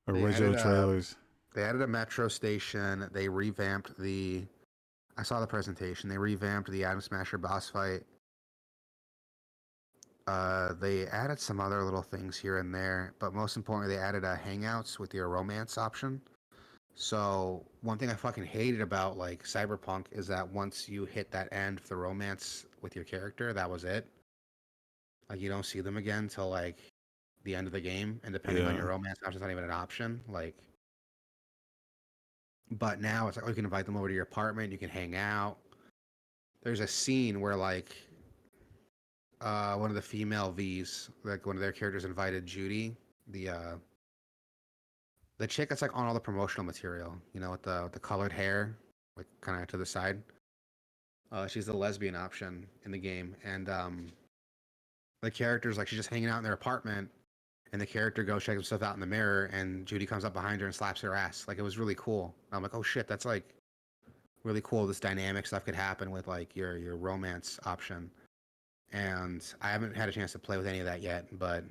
They original added trailers. they added a metro station. They revamped the. I saw the presentation. They revamped the Atom Smasher boss fight. They added some other little things here and there, but most importantly, they added hangouts with your romance option. So one thing I fucking hated about like Cyberpunk is that once you hit that end of the romance with your character, that was it. Like you don't see them again till like the end of the game, and depending on Yeah. your romance option, it's not even an option. Like, but now it's like, oh, you can invite them over to your apartment, you can hang out. There's a scene where like one of the female V's, like one of their characters invited Judy, the chick that's like on all the promotional material, you know, with the colored hair, like kind of to the side. She's the lesbian option in the game, and the character's like she's just hanging out in their apartment, and the character goes check himself out in the mirror, and Judy comes up behind her and slaps her ass. Like it was really cool. I'm like, oh shit, that's like really cool. This dynamic stuff could happen with like your romance option, and I haven't had a chance to play with any of that yet, but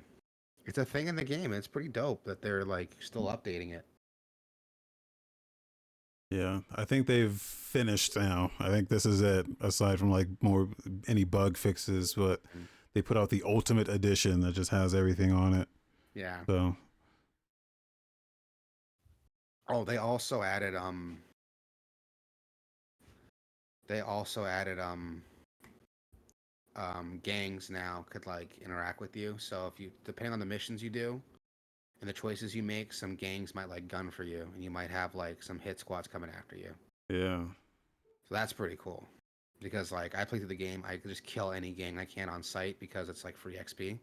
it's a thing in the game. And it's pretty dope that they're like still updating it. Yeah. I think they've finished now. I think this is it, aside from like more any bug fixes, but Mm. they put out the ultimate edition that just has everything on it. Yeah. So Oh, they also added gangs now could like interact with you. So if you depending on the missions you do and the choices you make, some gangs might like gun for you, and you might have like some hit squads coming after you. yeah. So that's pretty cool. Because like I play through the game, I could just kill any gang I can on site because it's like free XP.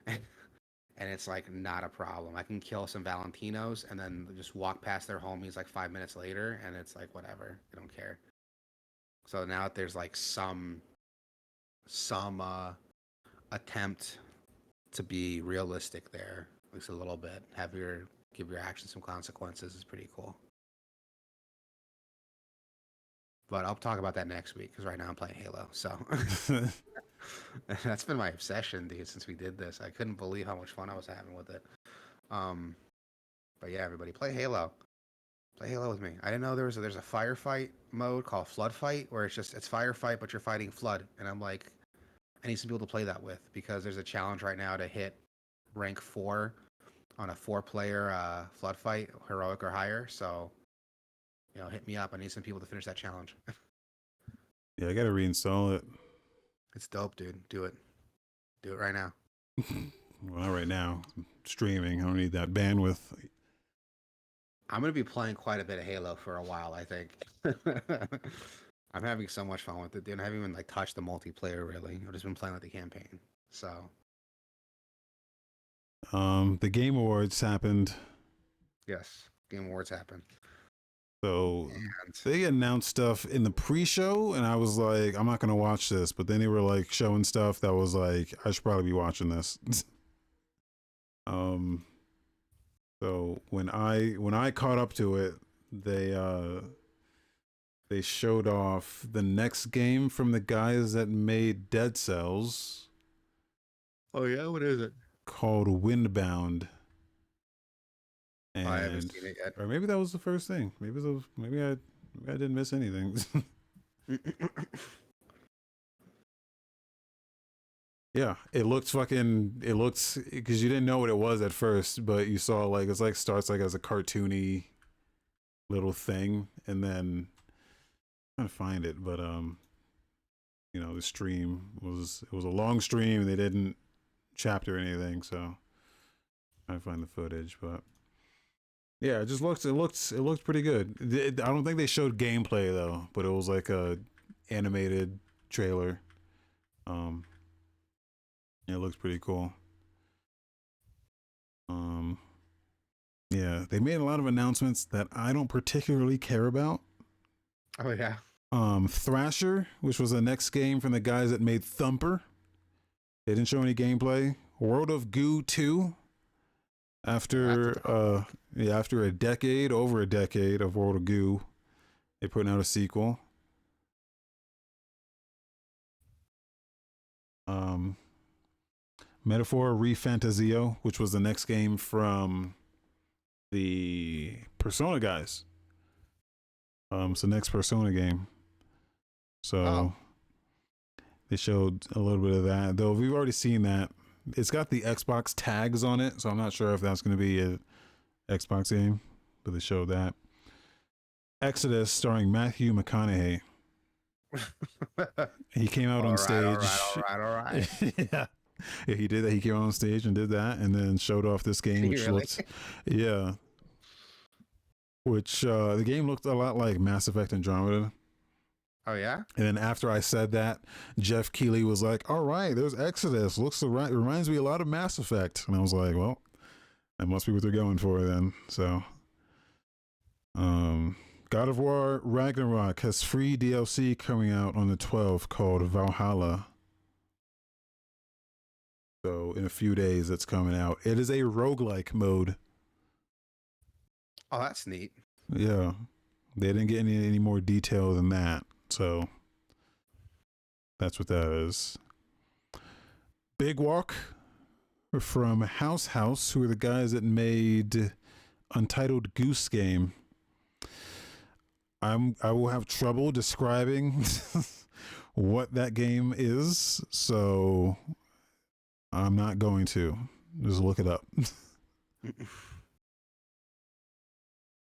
And it's like not a problem. I can kill some Valentinos and then just walk past their homies like 5 minutes later, and it's like whatever. I don't care. So now that there's like some attempt to be realistic there, at least a little bit, give your actions some consequences is pretty cool. But I'll talk about that next week because right now I'm playing Halo. So that's been my obsession, dude, since we did this. I couldn't believe how much fun I was having with it. Um, but yeah, everybody play Halo. Play Halo with me. I didn't know there's a firefight mode called Flood Fight where it's firefight but you're fighting flood, and I'm like, I need some people to play that with because there's a challenge right now to hit rank 4 on a 4-player flood fight, heroic or higher. So hit me up. I need some people to finish that challenge. Yeah, I gotta reinstall it. It's dope, dude. Do it. Do it right now. Well, not right now. I'm streaming. I don't need that bandwidth. I'm gonna be playing quite a bit of Halo for a while, I think. I'm having so much fun with it, dude. I haven't even like touched the multiplayer really. I've just been playing with the campaign. So The Game Awards happened. yes. Game Awards happen. So And they announced stuff in the pre-show, and I was like, I'm not gonna watch this. But then they were like showing stuff that was like, I should probably be watching this. So when I caught up to it, they showed off the next game from the guys that made Dead Cells. oh yeah, what is it? Called Windbound. And, I haven't seen it yet. or maybe that was the first thing. Maybe I didn't miss anything. Yeah, it looks because you didn't know what it was at first, but you saw like it's like starts like as a cartoony little thing, and then I'm trying to find it, but the stream was a long stream and they didn't chapter anything, so I find the footage, but yeah, it looked pretty good. I don't think they showed gameplay though, but it was like a animated trailer. It looks pretty cool. Yeah, they made a lot of announcements that I don't particularly care about. Oh yeah. Thrasher, which was the next game from the guys that made Thumper. They didn't show any gameplay. World of Goo 2. After over a decade of World of Goo, they're putting out a sequel. Metaphor Refantasio, which was the next game from the Persona guys. It's the next Persona game. So they showed a little bit of that, though we've already seen that. It's got the Xbox tags on it, so I'm not sure if that's going to be a Xbox game, but they showed that. Exodus, starring Matthew McConaughey. He came out on stage. All right. Yeah, he did that. He came out on stage and did that, and then showed off this game, which looked, the game looked a lot like Mass Effect Andromeda. Oh yeah. And then after I said that, Jeff Keighley was like, "All right, there's Exodus. Reminds me a lot of Mass Effect." And I was like, "Well, that must be what they're going for then." So, God of War Ragnarok has free DLC coming out on the 12th called Valhalla. So in a few days, it's coming out. It is a roguelike mode. Oh, that's neat. Yeah, they didn't get any more detail than that. So that's what that is. Big Walk from House, who are the guys that made Untitled Goose Game. I will have trouble describing what that game is, so I'm not going to. Just look it up. I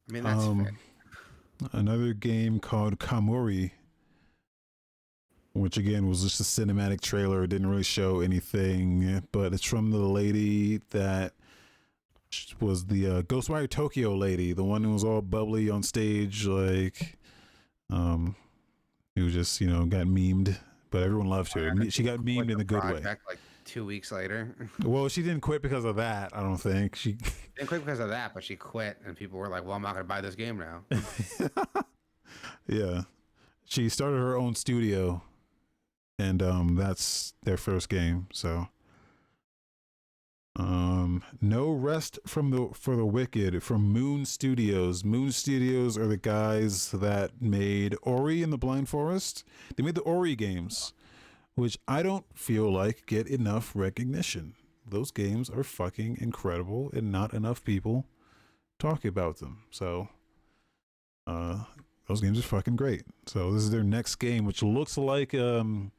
mean, that's fair. Another game called Kamori, which again was just a cinematic trailer. It didn't really show anything, but it's from the lady that was the Ghostwire Tokyo lady, the one who was all bubbly on stage, like who just got memed, but everyone loved her. She got memed in a good way. Like 2 weeks later. Well, she didn't quit because of that. I don't think she didn't quit because of that, but she quit, and people were like, "Well, I'm not going to buy this game now." Yeah, she started her own studio, and that's their first game. So, no rest for the wicked from Moon Studios. Moon Studios are the guys that made Ori and the Blind Forest. They made the Ori games, which I don't feel like get enough recognition. Those games are fucking incredible, and not enough people talk about them. So, those games are fucking great. So this is their next game, which looks like it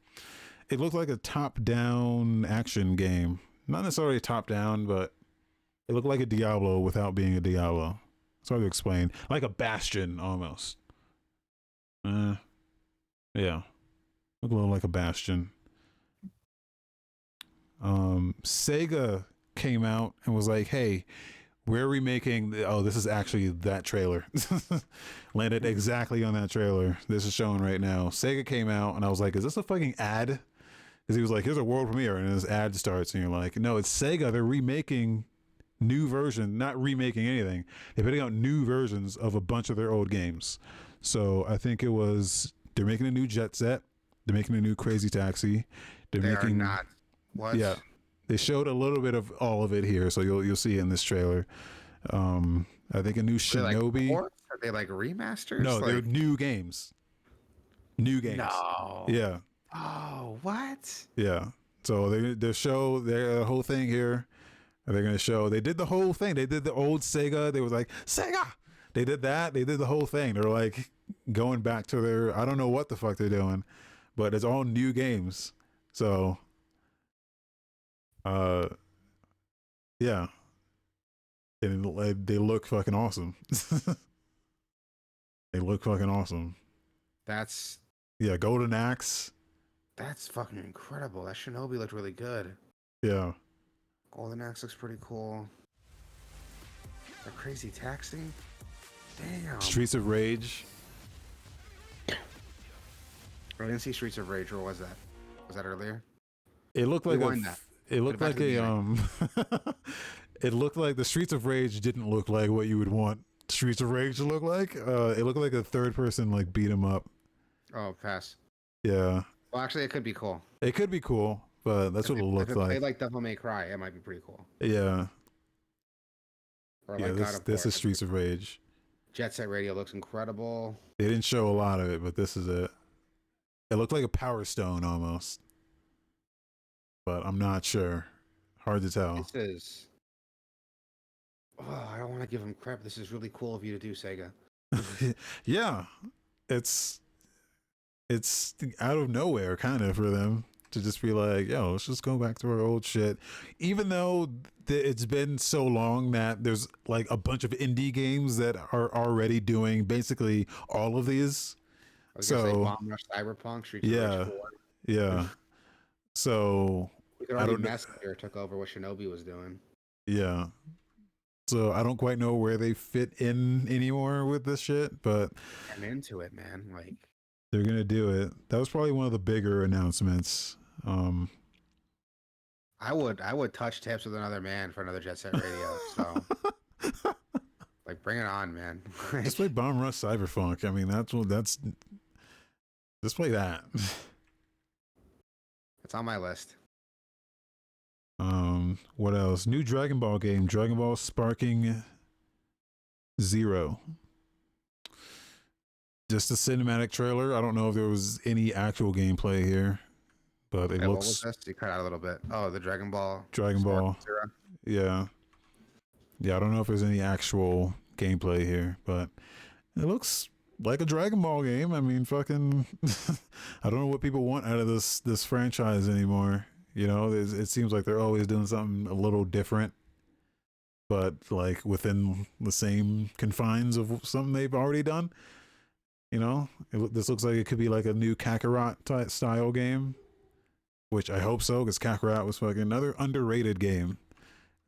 looked like a top-down action game. Not necessarily top-down, but it looked like a Diablo without being a Diablo. It's hard to explain. Like a Bastion, almost. Yeah. Look a little like a Bastion. Sega came out and was like, "Hey, we're remaking." This is actually that trailer. Landed exactly on that trailer. This is showing right now. Sega came out, and I was like, "Is this a fucking ad?" Because he was like, "Here's a world premiere," and his ad starts, and you're like, "No, it's Sega. They're remaking new version, not remaking anything. They're putting out new versions of a bunch of their old games. So I think it was they're making a new Jet Set. They're making a new Crazy Taxi. They're They are making not. What? yeah. They showed a little bit of all of it here, so you'll see it in this trailer. I think a new Are they like Shinobi. ports? Are they like remasters? No, they're Like new games. New games. no. Yeah, Oh, what? yeah. So they show their whole thing here. They're gonna show they did the whole thing. They did the old Sega. They was like Sega. They did that. They did the whole thing. They're like going back to their I don't know what the fuck they're doing, but it's all new games. So, yeah, and they look fucking awesome. They look fucking awesome. That's Yeah, Golden Axe. fucking incredible. That Shinobi looked really good. Yeah. Golden Axe looks pretty cool. A Crazy Taxi? Damn. Streets of Rage. I didn't see Streets of Rage. Where was that? Was that earlier? It looked like Rewind that. it looked Put it like back to it looked like the Streets of Rage didn't look like what you would want Streets of Rage to look like. It looked like a third person like beat 'em up. Oh, pass. Yeah. Well, actually, it could be cool. It could be cool, but that's what it If looked it played like. like Devil May Cry, it might be pretty cool. Yeah. Or Yeah, like God of this War. is Streets of Rage. Jet Set Radio looks incredible. They didn't show a lot of it, but this is it. It looked like a Power Stone almost. But I'm not sure. Hard to tell. This is. Oh, I don't want to give him crap. This is really cool of you to do, Sega. Yeah. It's out of nowhere kind of for them to just be like, yo, let's just go back to our old shit. Even though it's been so long that there's like a bunch of indie games that are already doing basically all of these. I was gonna say So Bomb Rush Cyberpunk, Streets of yeah, Rage 4. yeah. So We could already Massacre took over what Shinobi was doing. yeah. So I don't quite know where they fit in anymore with this shit, but I'm into it, man. Like they're gonna do it. That was probably one of the bigger announcements. I would touch tips with another man for another Jet Set Radio. So like bring it on, man. Just play Bomb Rush Cyberpunk. I mean, that's just play that. It's on my list. What else? New Dragon Ball game, Dragon Ball Sparking Zero. Just a cinematic trailer. I don't know if there was any actual gameplay here, but it Hey, looks. what was this? You cut out a little bit. Oh, the Dragon Ball. Dragon Ball. Zero. Yeah. Yeah, I don't know if there's any actual gameplay here, but it looks like a Dragon Ball game. I mean, fucking I don't know what people want out of this franchise anymore. You know, it seems like they're always doing something a little different, but like within the same confines of something they've already done. You know, this looks like it could be like a new Kakarot type style game, which I hope so, because Kakarot was fucking another underrated game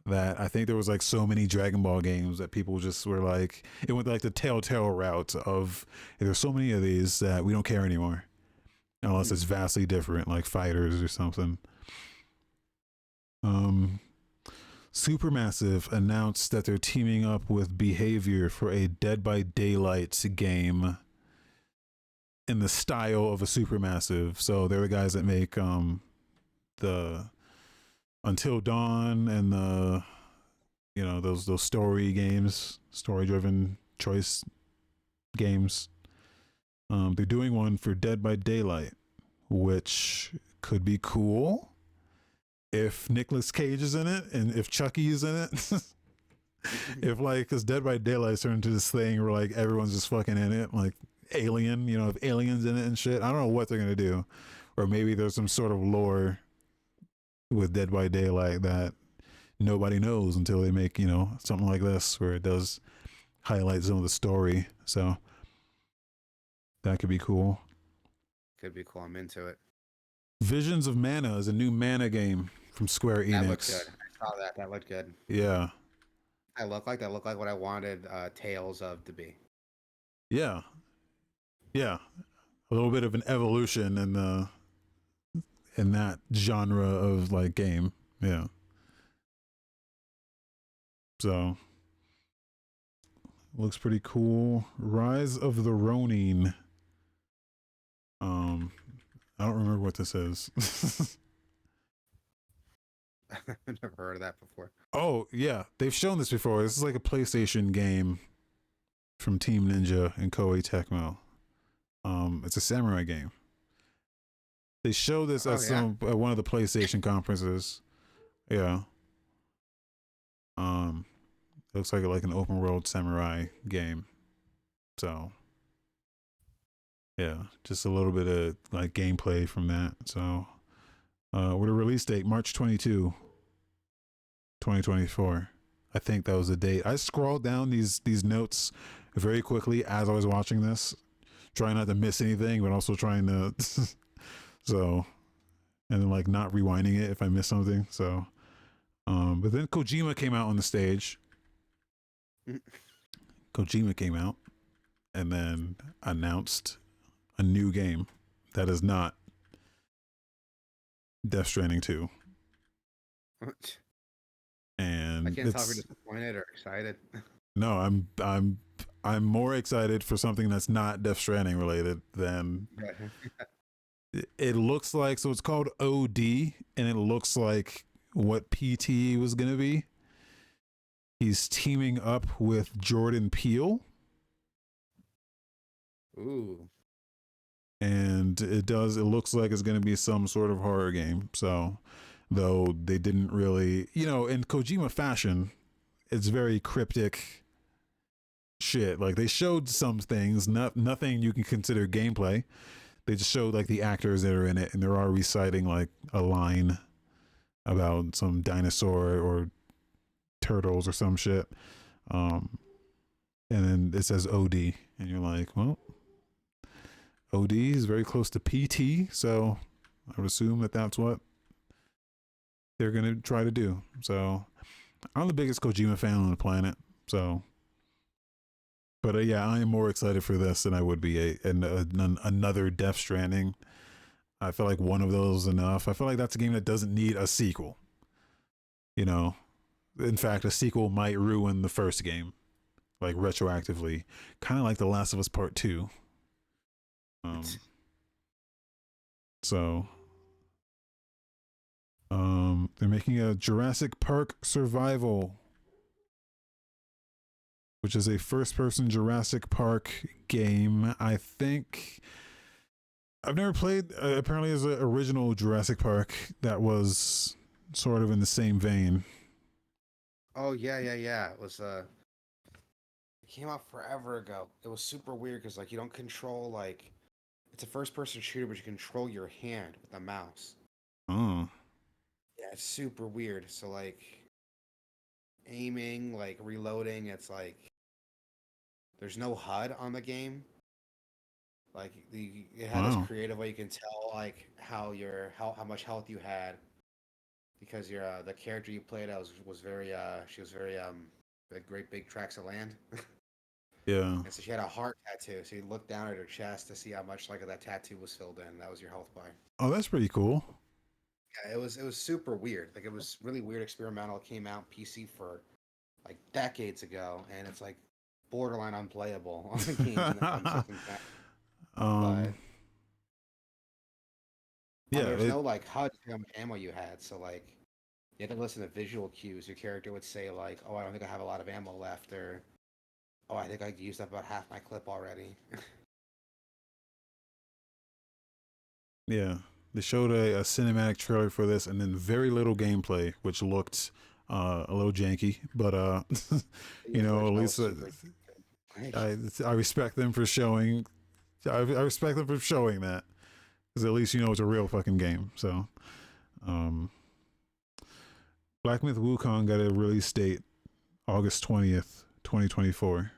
that I think there was like so many Dragon Ball games that people just were like, it went like the telltale route of there's so many of these that we don't care anymore unless it's vastly different, like Fighters or something. Supermassive announced that they're teaming up with Behavior for a Dead by Daylight game in the style of a Supermassive. So they're the guys that make the Until Dawn and the, you know, those story games, story driven choice games. They're doing one for Dead by Daylight, which could be cool if Nicolas Cage is in it and if Chucky is in it. If like, because Dead by Daylight turned into this thing where like everyone's just fucking in it, like Alien, you know, if aliens in it and shit. I don't know what they're gonna do, or maybe there's some sort of lore with Dead by Daylight that nobody knows until they make, you know, something like this where it does highlight some of the story. So that could be cool. Could be cool. I'm into it. Visions of Mana is a new Mana game from Square Enix. That looked good. I saw that. That looked good. Yeah. That looked like what I wanted Tales of to be. Yeah. Yeah. A little bit of an evolution in that genre of like game. Yeah. So looks pretty cool. Rise of the Ronin. I don't remember what this is. I've never heard of that before. Oh yeah, they've shown this before. This is like a PlayStation game from Team Ninja and Koei Tecmo. It's a samurai game. They showed this Oh yeah. at one of the PlayStation conferences. Yeah. It looks like an open world samurai game. So yeah, just a little bit of like gameplay from that. So with a release date March 22, 2024. I think that was the date. I scrolled down these notes very quickly as I was watching this, trying not to miss anything, but also trying to so, and then like not rewinding it if I miss something. So but then Kojima came out on the stage. Kojima came out and then announced a new game that is not Death Stranding 2. And I can't tell if you're disappointed or excited. No, I'm more excited for something that's not Death Stranding related than it looks like. So it's called OD, and it looks like what PT was gonna be. He's teaming up with Jordan Peele. Ooh. And it looks like it's going to be some sort of horror game. So, though they didn't really, in Kojima fashion, it's very cryptic shit. Like they showed some things, nothing you can consider gameplay. They just showed like the actors that are in it, and they're all reciting like a line about some dinosaur or turtles or some shit. And then it says OD, and you're like, well, OD is very close to PT, so I would assume that that's what they're going to try to do. So I'm the biggest Kojima fan on the planet. So, but yeah, I am more excited for this than I would be another Death Stranding. I feel like one of those is enough. I feel like that's a game that doesn't need a sequel. In fact, a sequel might ruin the first game, like retroactively, kind of like The Last of Us Part 2. So they're making a Jurassic Park Survival, which is a first-person Jurassic Park game. I think I've never played. Apparently, there's an original Jurassic Park that was sort of in the same vein. Oh yeah. It was it came out forever ago. It was super weird because like you don't control like it's a first person shooter, but you control your hand with a mouse. Oh. Yeah, it's super weird. So like aiming, like reloading, it's like there's no HUD on the game. Like it had this Wow. creative way you can tell like how much health you had because your the character you played was very she was very great big tracts of land. Yeah. And so she had a heart tattoo. So you looked down at her chest to see how much like that tattoo was filled in. That was your health bar. Oh, that's pretty cool. Yeah, it was super weird. Like it was really weird experimental. It came out PC for like decades ago, and it's like borderline unplayable on the games on systems now. But yeah, there's no like HUD to how much ammo you had, so like you had to listen to visual cues. Your character would say like, "Oh, I don't think I have a lot of ammo left," or "Oh, I think I used up about half my clip already." yeah. They showed a cinematic trailer for this, and then very little gameplay, which looked a little janky. But at least I respect them for showing. I respect them for showing that, because at least it's a real fucking game. So, Black Myth Wukong got a release date August 20th, 2024.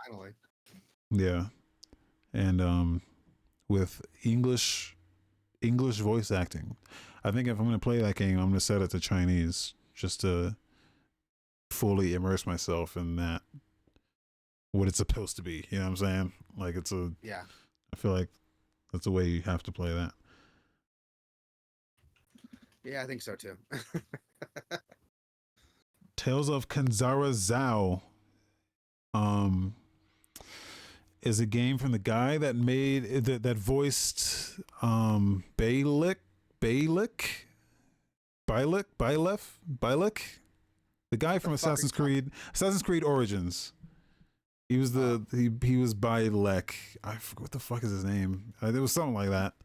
Finally. Yeah, and with English voice acting. I think if I'm going to play that game, I'm going to set it to Chinese just to fully immerse myself in that, what it's supposed to be. You know what I'm saying? Like Yeah. I feel like that's the way you have to play that. Yeah, I think so too. Tales of Kanzara Zhao is a game from the guy that made that voiced Byleth, the guy from Assassin's Creed Origins. He was he was Byleth. I forget what the fuck is his name. It was something like that.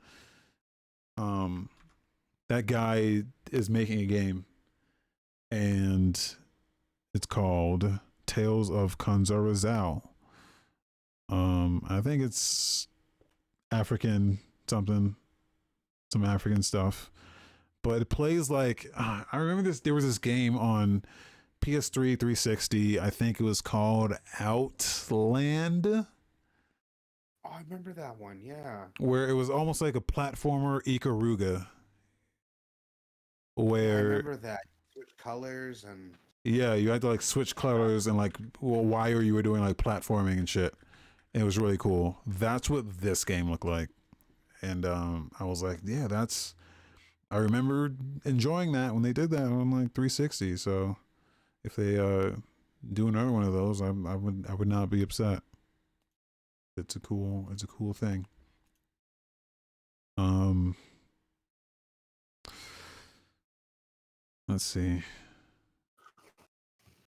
That guy is making a game, and it's called Tales of Kanzara Zhao. I think it's African something, some African stuff, but it plays like I remember this. There was this game on PS3 360. I think it was called Outland. Oh, I remember that one. Yeah, where it was almost like a platformer Ikaruga. Where I remember that. Switch colors and yeah, you had to like switch colors and like while you were doing like platforming and shit. It was really cool. That's what this game looked like. And I was like, yeah, I remember enjoying that when they did that on like 360. So if they do another one of those, I would not be upset. It's a cool thing. Let's see.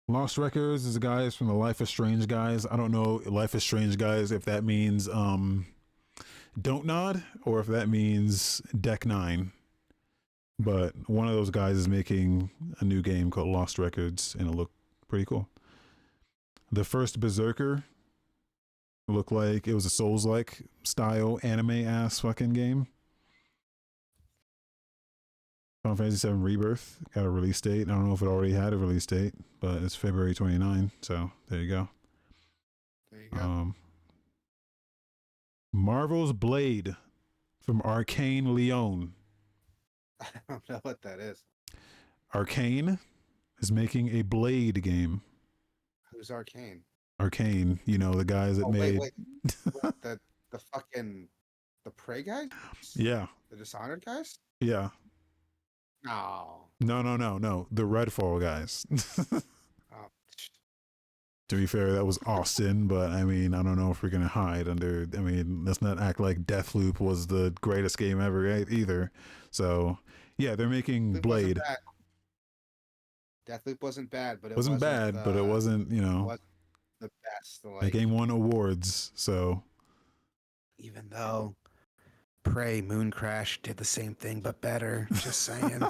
Lost Records is the guys from the Life is Strange guys. I don't know Life is Strange guys if that means Don't Nod or if that means Deck 9. But one of those guys is making a new game called Lost Records and it looked pretty cool. The first Berserker looked like it was a Souls-like style anime ass fucking game. Final Fantasy VII Rebirth got a release date. I don't know if it already had a release date, but it's February 29. So there you go. there you go. Marvel's Blade from Arcane Leon. I don't know what that is. Arcane is making a Blade game. Who's Arcane? Arcane, you know, the guys that made. Wait. What, the fucking the Prey guys? Yeah. The Dishonored guys? Yeah. No. No. The Redfall guys. Oh. To be fair, that was Austin, but I mean, I don't know if we're gonna hide under. I mean, let's not act like Deathloop was the greatest game ever either. So, yeah, they're making Blade. Deathloop wasn't bad, but it wasn't bad, but it wasn't, you know, wasn't the best. Like, the game won awards. So, even though Prey Moon Crash did the same thing but better, just saying.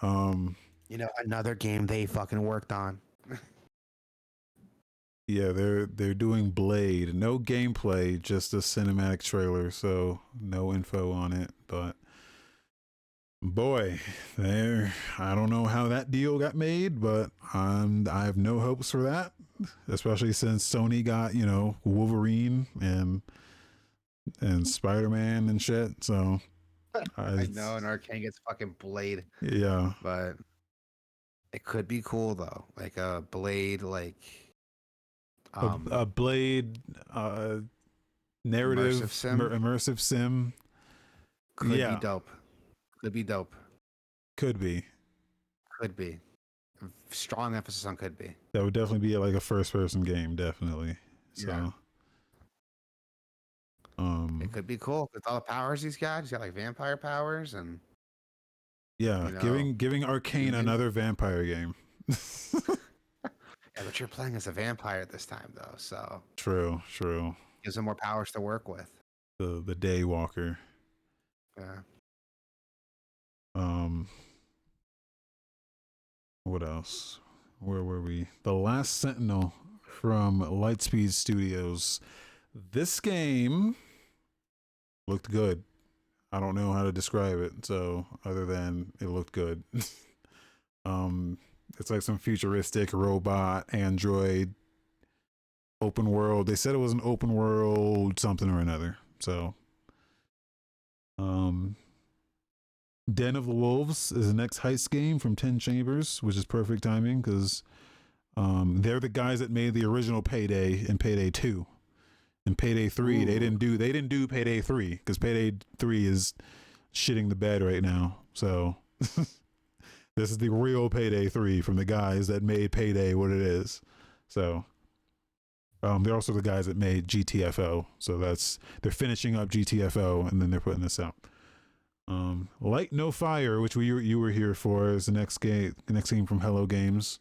You know, another game they fucking worked on. Yeah, they're doing Blade. No gameplay, just a cinematic trailer, so no info on it. But boy, I don't know how that deal got made, but I have no hopes for that, especially since Sony got, you know, Wolverine and Spider-Man and shit. So I know, and Arcane gets fucking Blade. Yeah, but it could be cool though, like a Blade, like a Blade narrative immersive sim. Could be dope. Could be dope. Could be. Strong emphasis on could be. That would definitely be like a first person game, definitely. So yeah. It could be cool with all the powers he's got. He's got like vampire powers and yeah, you know, giving Arcane another vampire game. Yeah, but you're playing as a vampire this time though, so true. Gives him more powers to work with. The Daywalker. Yeah. What else? Where were we? The Last Sentinel from Lightspeed Studios. This game looked good. I don't know how to describe it, so other than it looked good. It's like some futuristic robot android open world. They said it was an open world something or another. So Den of the Wolves is the next heist game from 10 Chambers, which is perfect timing because they're the guys that made the original Payday and Payday 2. And Payday 3, Ooh. they didn't do Payday 3 because Payday 3 is shitting the bed right now. So This is the real Payday 3 from the guys that made Payday what it is. So they're also the guys that made GTFO. So they're finishing up GTFO and then they're putting this out. Light No Fire, which you were here for, is the next game from Hello Games,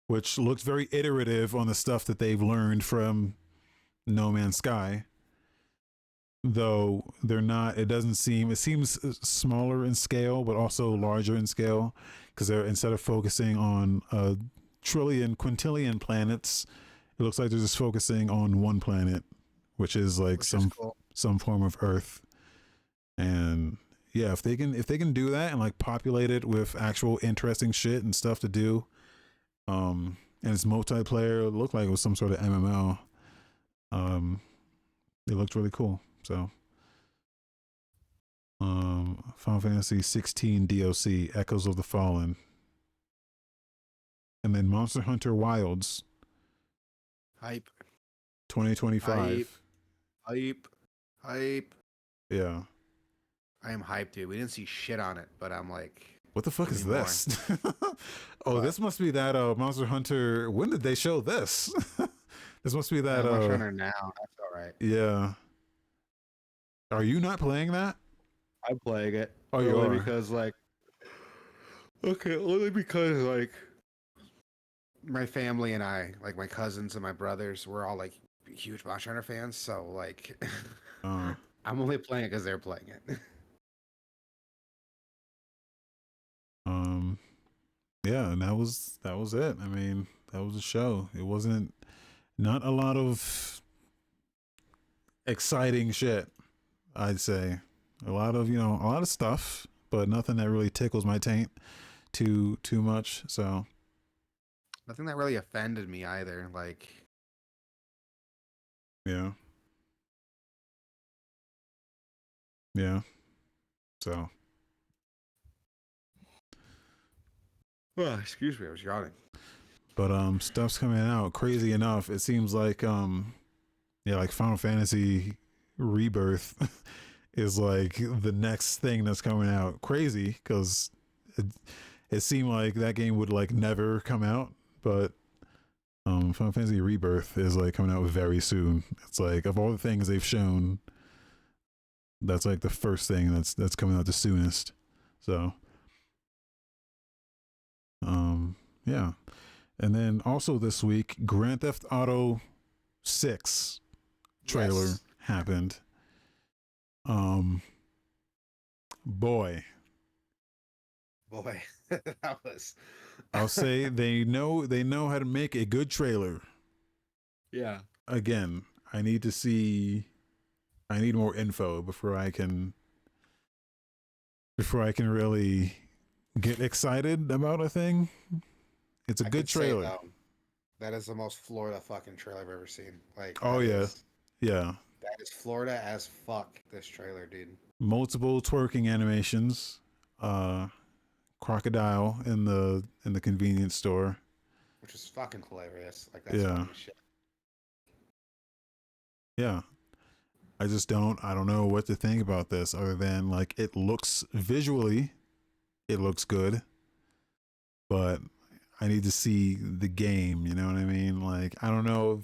which looks very iterative on the stuff that they've learned from No Man's Sky. Though they're not, it seems smaller in scale, but also larger in scale, because they're, instead of focusing on quintillion planets, it looks like they're just focusing on one planet, which is like some form of Earth. And yeah, if they can do that and like populate it with actual interesting shit and stuff to do, and it's multiplayer, it looked like it was some sort of MMO. It looked really cool. So, Final Fantasy 16 DLC, Echoes of the Fallen, and then Monster Hunter Wilds, Hype. 2025. Hype. Yeah. I am hyped, dude. We didn't see shit on it, but I'm like, what the fuck is this? Oh, this must be that Monster Hunter. When did they show this? This must be that Monster Hunter now. That's all right. Yeah. Are you not playing that? I'm playing it. Oh, you are? Because only because like my family and I, like my cousins and my brothers, we're all like huge Monster Hunter fans. So like, I'm only playing it because they're playing it. Yeah, and that was it. I mean, that was a show. It wasn't not a lot of exciting shit, I'd say. A lot of stuff, but nothing that really tickles my taint too much. So nothing that really offended me either. Like, yeah. So, oh, excuse me, I was yawning. But stuff's coming out. Crazy enough, it seems like like Final Fantasy Rebirth is like the next thing that's coming out. Crazy, because it seemed like that game would like never come out, but Final Fantasy Rebirth is like coming out very soon. It's like, of all the things they've shown, that's like the first thing that's coming out the soonest. So yeah. And then also this week, Grand Theft Auto 6 trailer happened. Boy, that was. I'll say they know how to make a good trailer. Yeah. Again, I need more info before I can really get excited about a thing. It's a good trailer. Say, that is the most Florida fucking trailer I've ever seen. Like, oh yeah. That is Florida as fuck. This trailer, dude. Multiple twerking animations. Crocodile in the convenience store, which is fucking hilarious. Like, that's fucking shit. Yeah. I don't know what to think about this other than like it looks good, but I need to see the game, you know what I mean? Like I don't know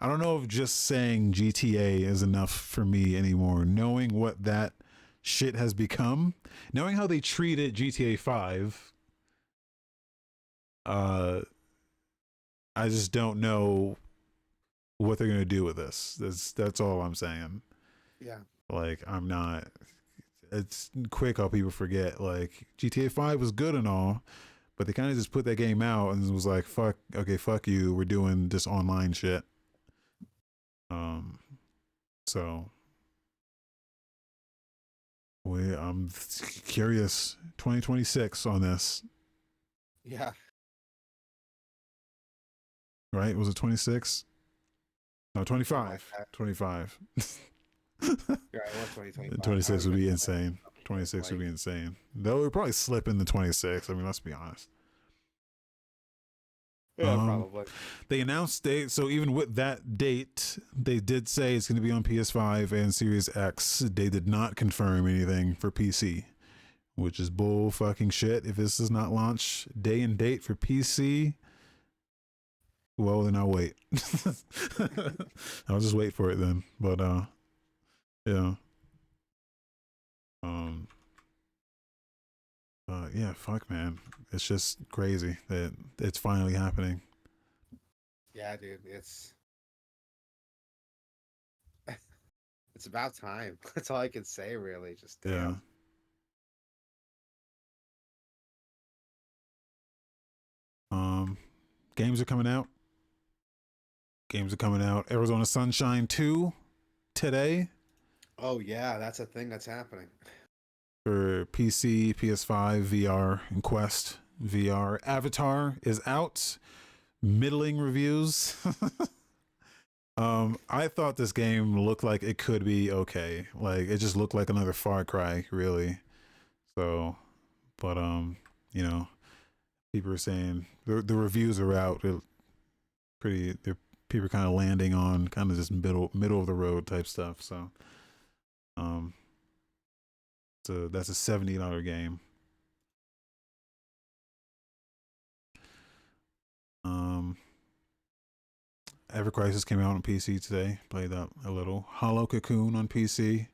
if just saying GTA is enough for me anymore, knowing what that shit has become, knowing how they treated GTA 5. I just don't know what they're going to do with this. That's all I'm saying. Yeah. Like it's quick how people forget like GTA 5 was good and all, but they kind of just put that game out and was like, fuck you, we're doing this online shit. So I'm curious. 2026 on this. Yeah. Right? Was it 26? No, 25. 25. Yeah, it was 2025. 26 would be insane. 26 would be insane. Though it would probably slip into 26. I mean, let's be honest. Yeah, probably. They announced so even with that date, they did say it's going to be on PS5 and Series X. They did not confirm anything for PC, which is bull fucking shit. If this does not launch day and date for PC, well, then I'll wait. I'll just wait for it then. But yeah. Yeah, fuck, man. It's just crazy that it's finally happening. Yeah, dude, it's about time. That's all I can say, really. Just Yeah. Games are coming out. Arizona Sunshine 2 today. Oh yeah, that's a thing that's happening. For PC, PS5, VR, and Quest VR. Avatar is out. Middling reviews. I thought this game looked like it could be okay. Like it just looked like another Far Cry, really. So, but you know, people are saying the reviews are out. People are kind of landing on kind of just middle of the road type stuff. So, so that's a $70 game. Ever Crisis came out on PC today. Played that a little. Hollow Cocoon on PC.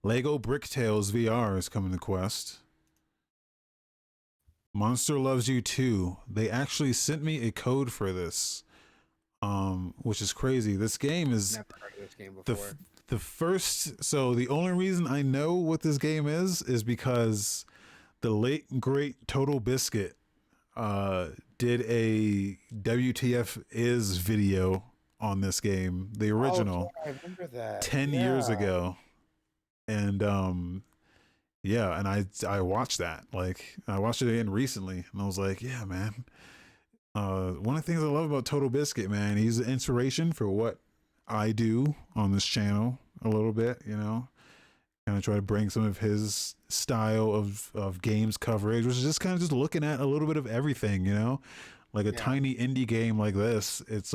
Lego Brick Tales VR is coming to Quest. Monster Loves You 2. They actually sent me a code for this, which is crazy. This game is Never heard of this game before. the first. So the only reason I know what this game is because the late great Total Biscuit did a WTF is video on this game, the original, I remember that 10 years ago. And yeah, and I watched that. Like I watched it again recently, and I was like, yeah, man. One of the things I love about Total Biscuit, man, he's the inspiration for what I do on this channel a little bit, you know. Kind of try to bring some of his style of games coverage, which is just kind of just looking at a little bit of everything, you know. Like a tiny indie game like this, it's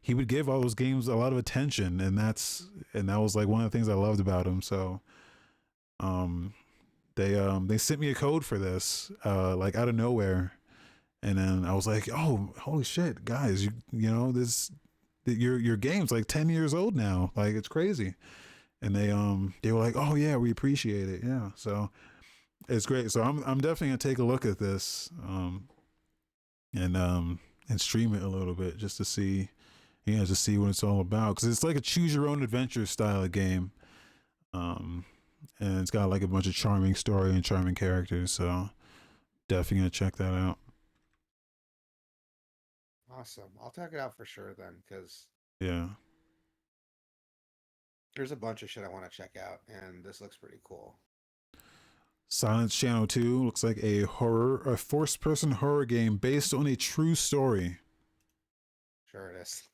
he would give all those games a lot of attention, and that was like one of the things I loved about him. So they sent me a code for this like out of nowhere, and then I was like, oh, holy shit, guys, you know your game's like 10 years old now, like it's crazy. And they were like, oh yeah, we appreciate it. Yeah, so it's great. So I'm definitely gonna take a look at this and stream it a little bit just to see what it's all about, because it's like a choose your own adventure style of game, and it's got like a bunch of charming story and charming characters. So definitely gonna check that out. Awesome. I'll check it out for sure then, because Yeah. there's a bunch of shit I want to check out, and this looks pretty cool. Silence Channel 2 looks like a first person horror game based on a true story. Sure it is.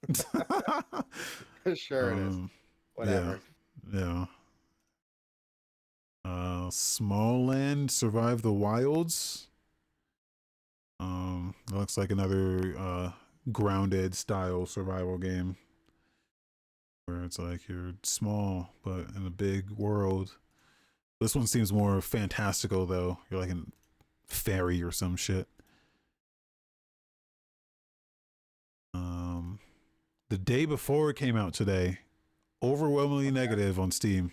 Sure it is. Whatever. Yeah. Small Land Survive the Wilds. Looks like another grounded style survival game where it's like you're small but in a big world. This one seems more fantastical though. You're like a fairy or some shit. The day before it came out today, overwhelmingly negative on Steam.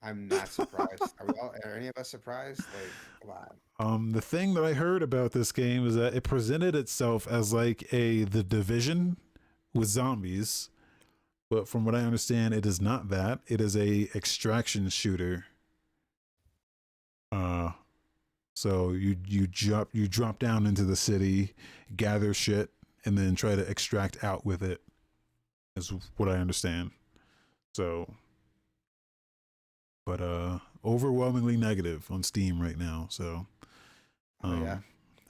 I'm not surprised. Are any of us surprised? Like, come on. The thing that I heard about this game is that it presented itself as like The Division with zombies, but from what I understand, it is not that. It is a extraction shooter. So you drop down into the city, gather shit, and then try to extract out with it, is what I understand. So, but overwhelmingly negative on Steam right now. So Yeah.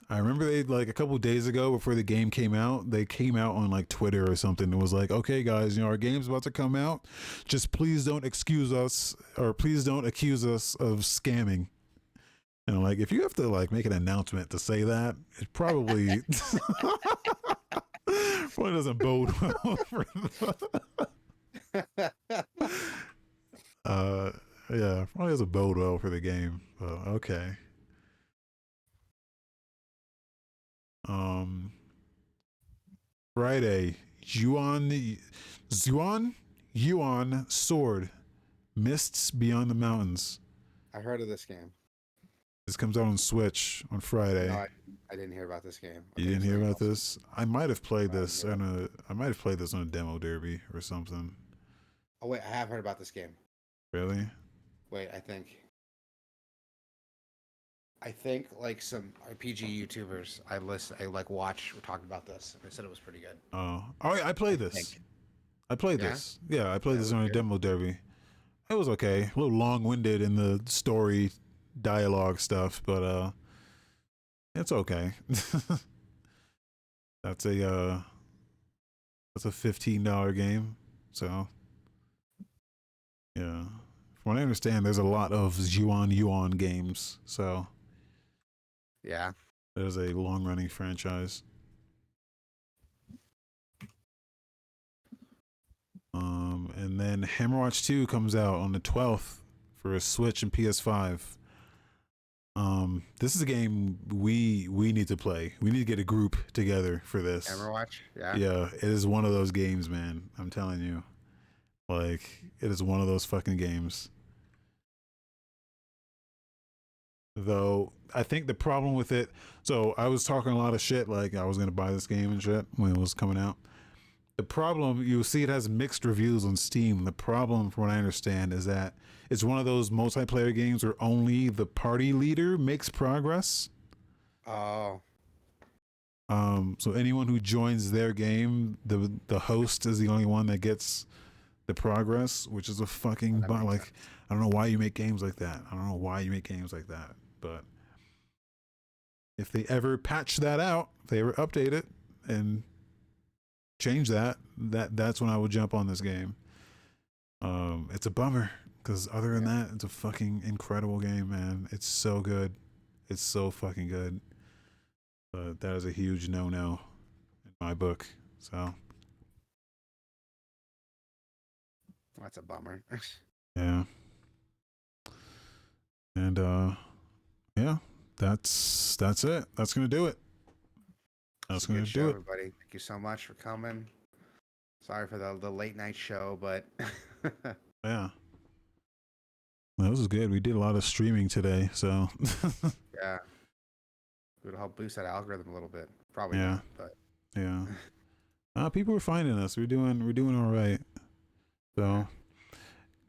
I remember they, like a couple days ago before the game came out, they came out on like Twitter or something. It was like, okay guys, our game's about to come out, just please don't excuse us, or please don't accuse us of scamming. And like, if you have to like make an announcement to say that, it probably probably doesn't bode well for yeah, probably doesn't bode well for the game. but okay. Um, Friday, Yuan Sword, Mists Beyond the Mountains. I heard of this game. This comes out on Switch on No, Friday. I didn't hear about this game. I You think didn't it's hear like about also, this? I might have played I didn't this hear about on I might have played this on a demo derby or something. Oh wait, I have heard about this game. Really? Wait, I think like some RPG YouTubers I like watch were talking about this. They said it was pretty good. Oh, I played I this. think. I played Yeah? this. Yeah, I played Yeah, it this was on a good. demo derby. It was okay. A little long-winded in the story dialogue stuff, but it's okay. That's a $15 game. So, yeah. From what I understand, there's a lot of Yuan games. So, Yeah. there's a long-running franchise. And then Hammerwatch 2 comes out on the 12th for a Switch and PS5. This is a game we need to play. We need to get a group together for this. Overwatch? Yeah. Yeah, it is one of those games, man. I'm telling you. Like, it is one of those fucking games. Though, I think the problem with it, so I was talking a lot of shit, like I was going to buy this game and shit when it was coming out. The problem, you see it has mixed reviews on Steam. The problem, from what I understand, is that it's one of those multiplayer games where only the party leader makes progress. Oh. So anyone who joins their game, the host is the only one that gets the progress, which is a fucking like sense. I don't know why you make games like that. I don't know why you make games like that. But if they ever patch that out, if they ever update it and change that's when I would jump on this game. It's a bummer because other than that, it's a fucking incredible game, man. It's so good. It's so fucking good. But that is a huge no-no in my book. So That's a bummer. yeah. And yeah, that's it. That's gonna do it. That's gonna do it. Everybody. Thank you so much for coming. Sorry for the late night show, but yeah. Well, this is good. We did a lot of streaming today, so yeah. It would help boost that algorithm a little bit. Probably yeah. not, but yeah. People are finding us. We're doing all right. So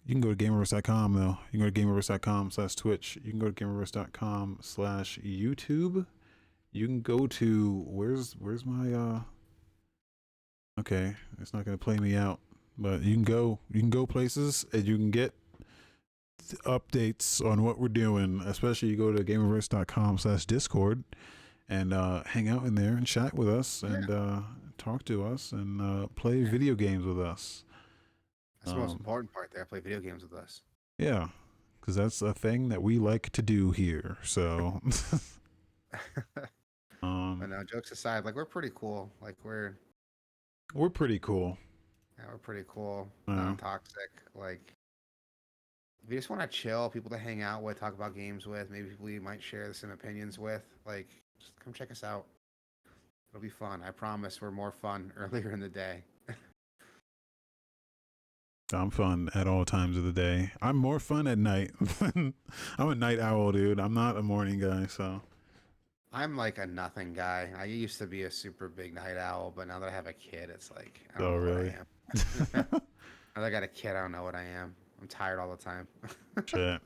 you can go to Gameoverse.com though. You can go to Gameoverse.com/Twitch. You can go to Gameoverse.com/YouTube. You can go to where's my okay, it's not gonna play me out. But you can go places and you can get updates on what we're doing, especially you go to Gameoverse.com/Discord and hang out in there and chat with us and talk to us and play video games with us. That's the most important part there. Play video games with us. Yeah, because that's a thing that we like to do here. So, but no, jokes aside, like we're pretty cool. Like we're pretty cool. Yeah, we're pretty cool. Non-toxic. Like if you just want to chill, people to hang out with, talk about games with, maybe people you might share some opinions with, like just come check us out. It'll be fun. I promise we're more fun earlier in the day. I'm fun at all times of the day. I'm more fun at night. I'm a night owl, dude. I'm not a morning guy, so. I'm like a nothing guy. I used to be a super big night owl, but now that I have a kid, it's like I don't know really? what I am. Now that I got a kid, I don't know what I am. I'm tired all the time. Shit.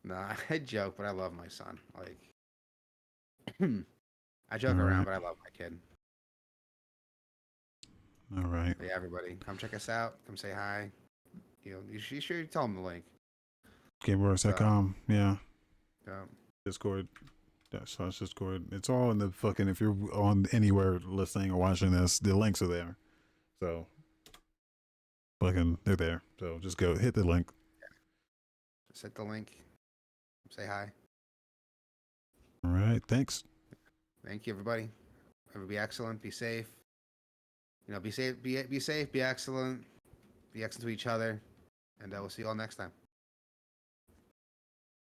Nah, I joke, but I love my son. Like, I joke around, but I love my kid. All right. But yeah, everybody, come check us out. Come say hi. You should tell them the link. Gameoverse.com. Yeah. Yeah. Discord. / Discord. It's all in the fucking. If you're on anywhere listening or watching this, the links are there. So, fucking, they're there. So just go hit the link. Yeah. Just hit the link. Say hi. All right. Thanks. Thank you, everybody. Be excellent. Be safe. Be safe. Be safe. Be excellent. Be excellent to each other. And we'll see you all next time.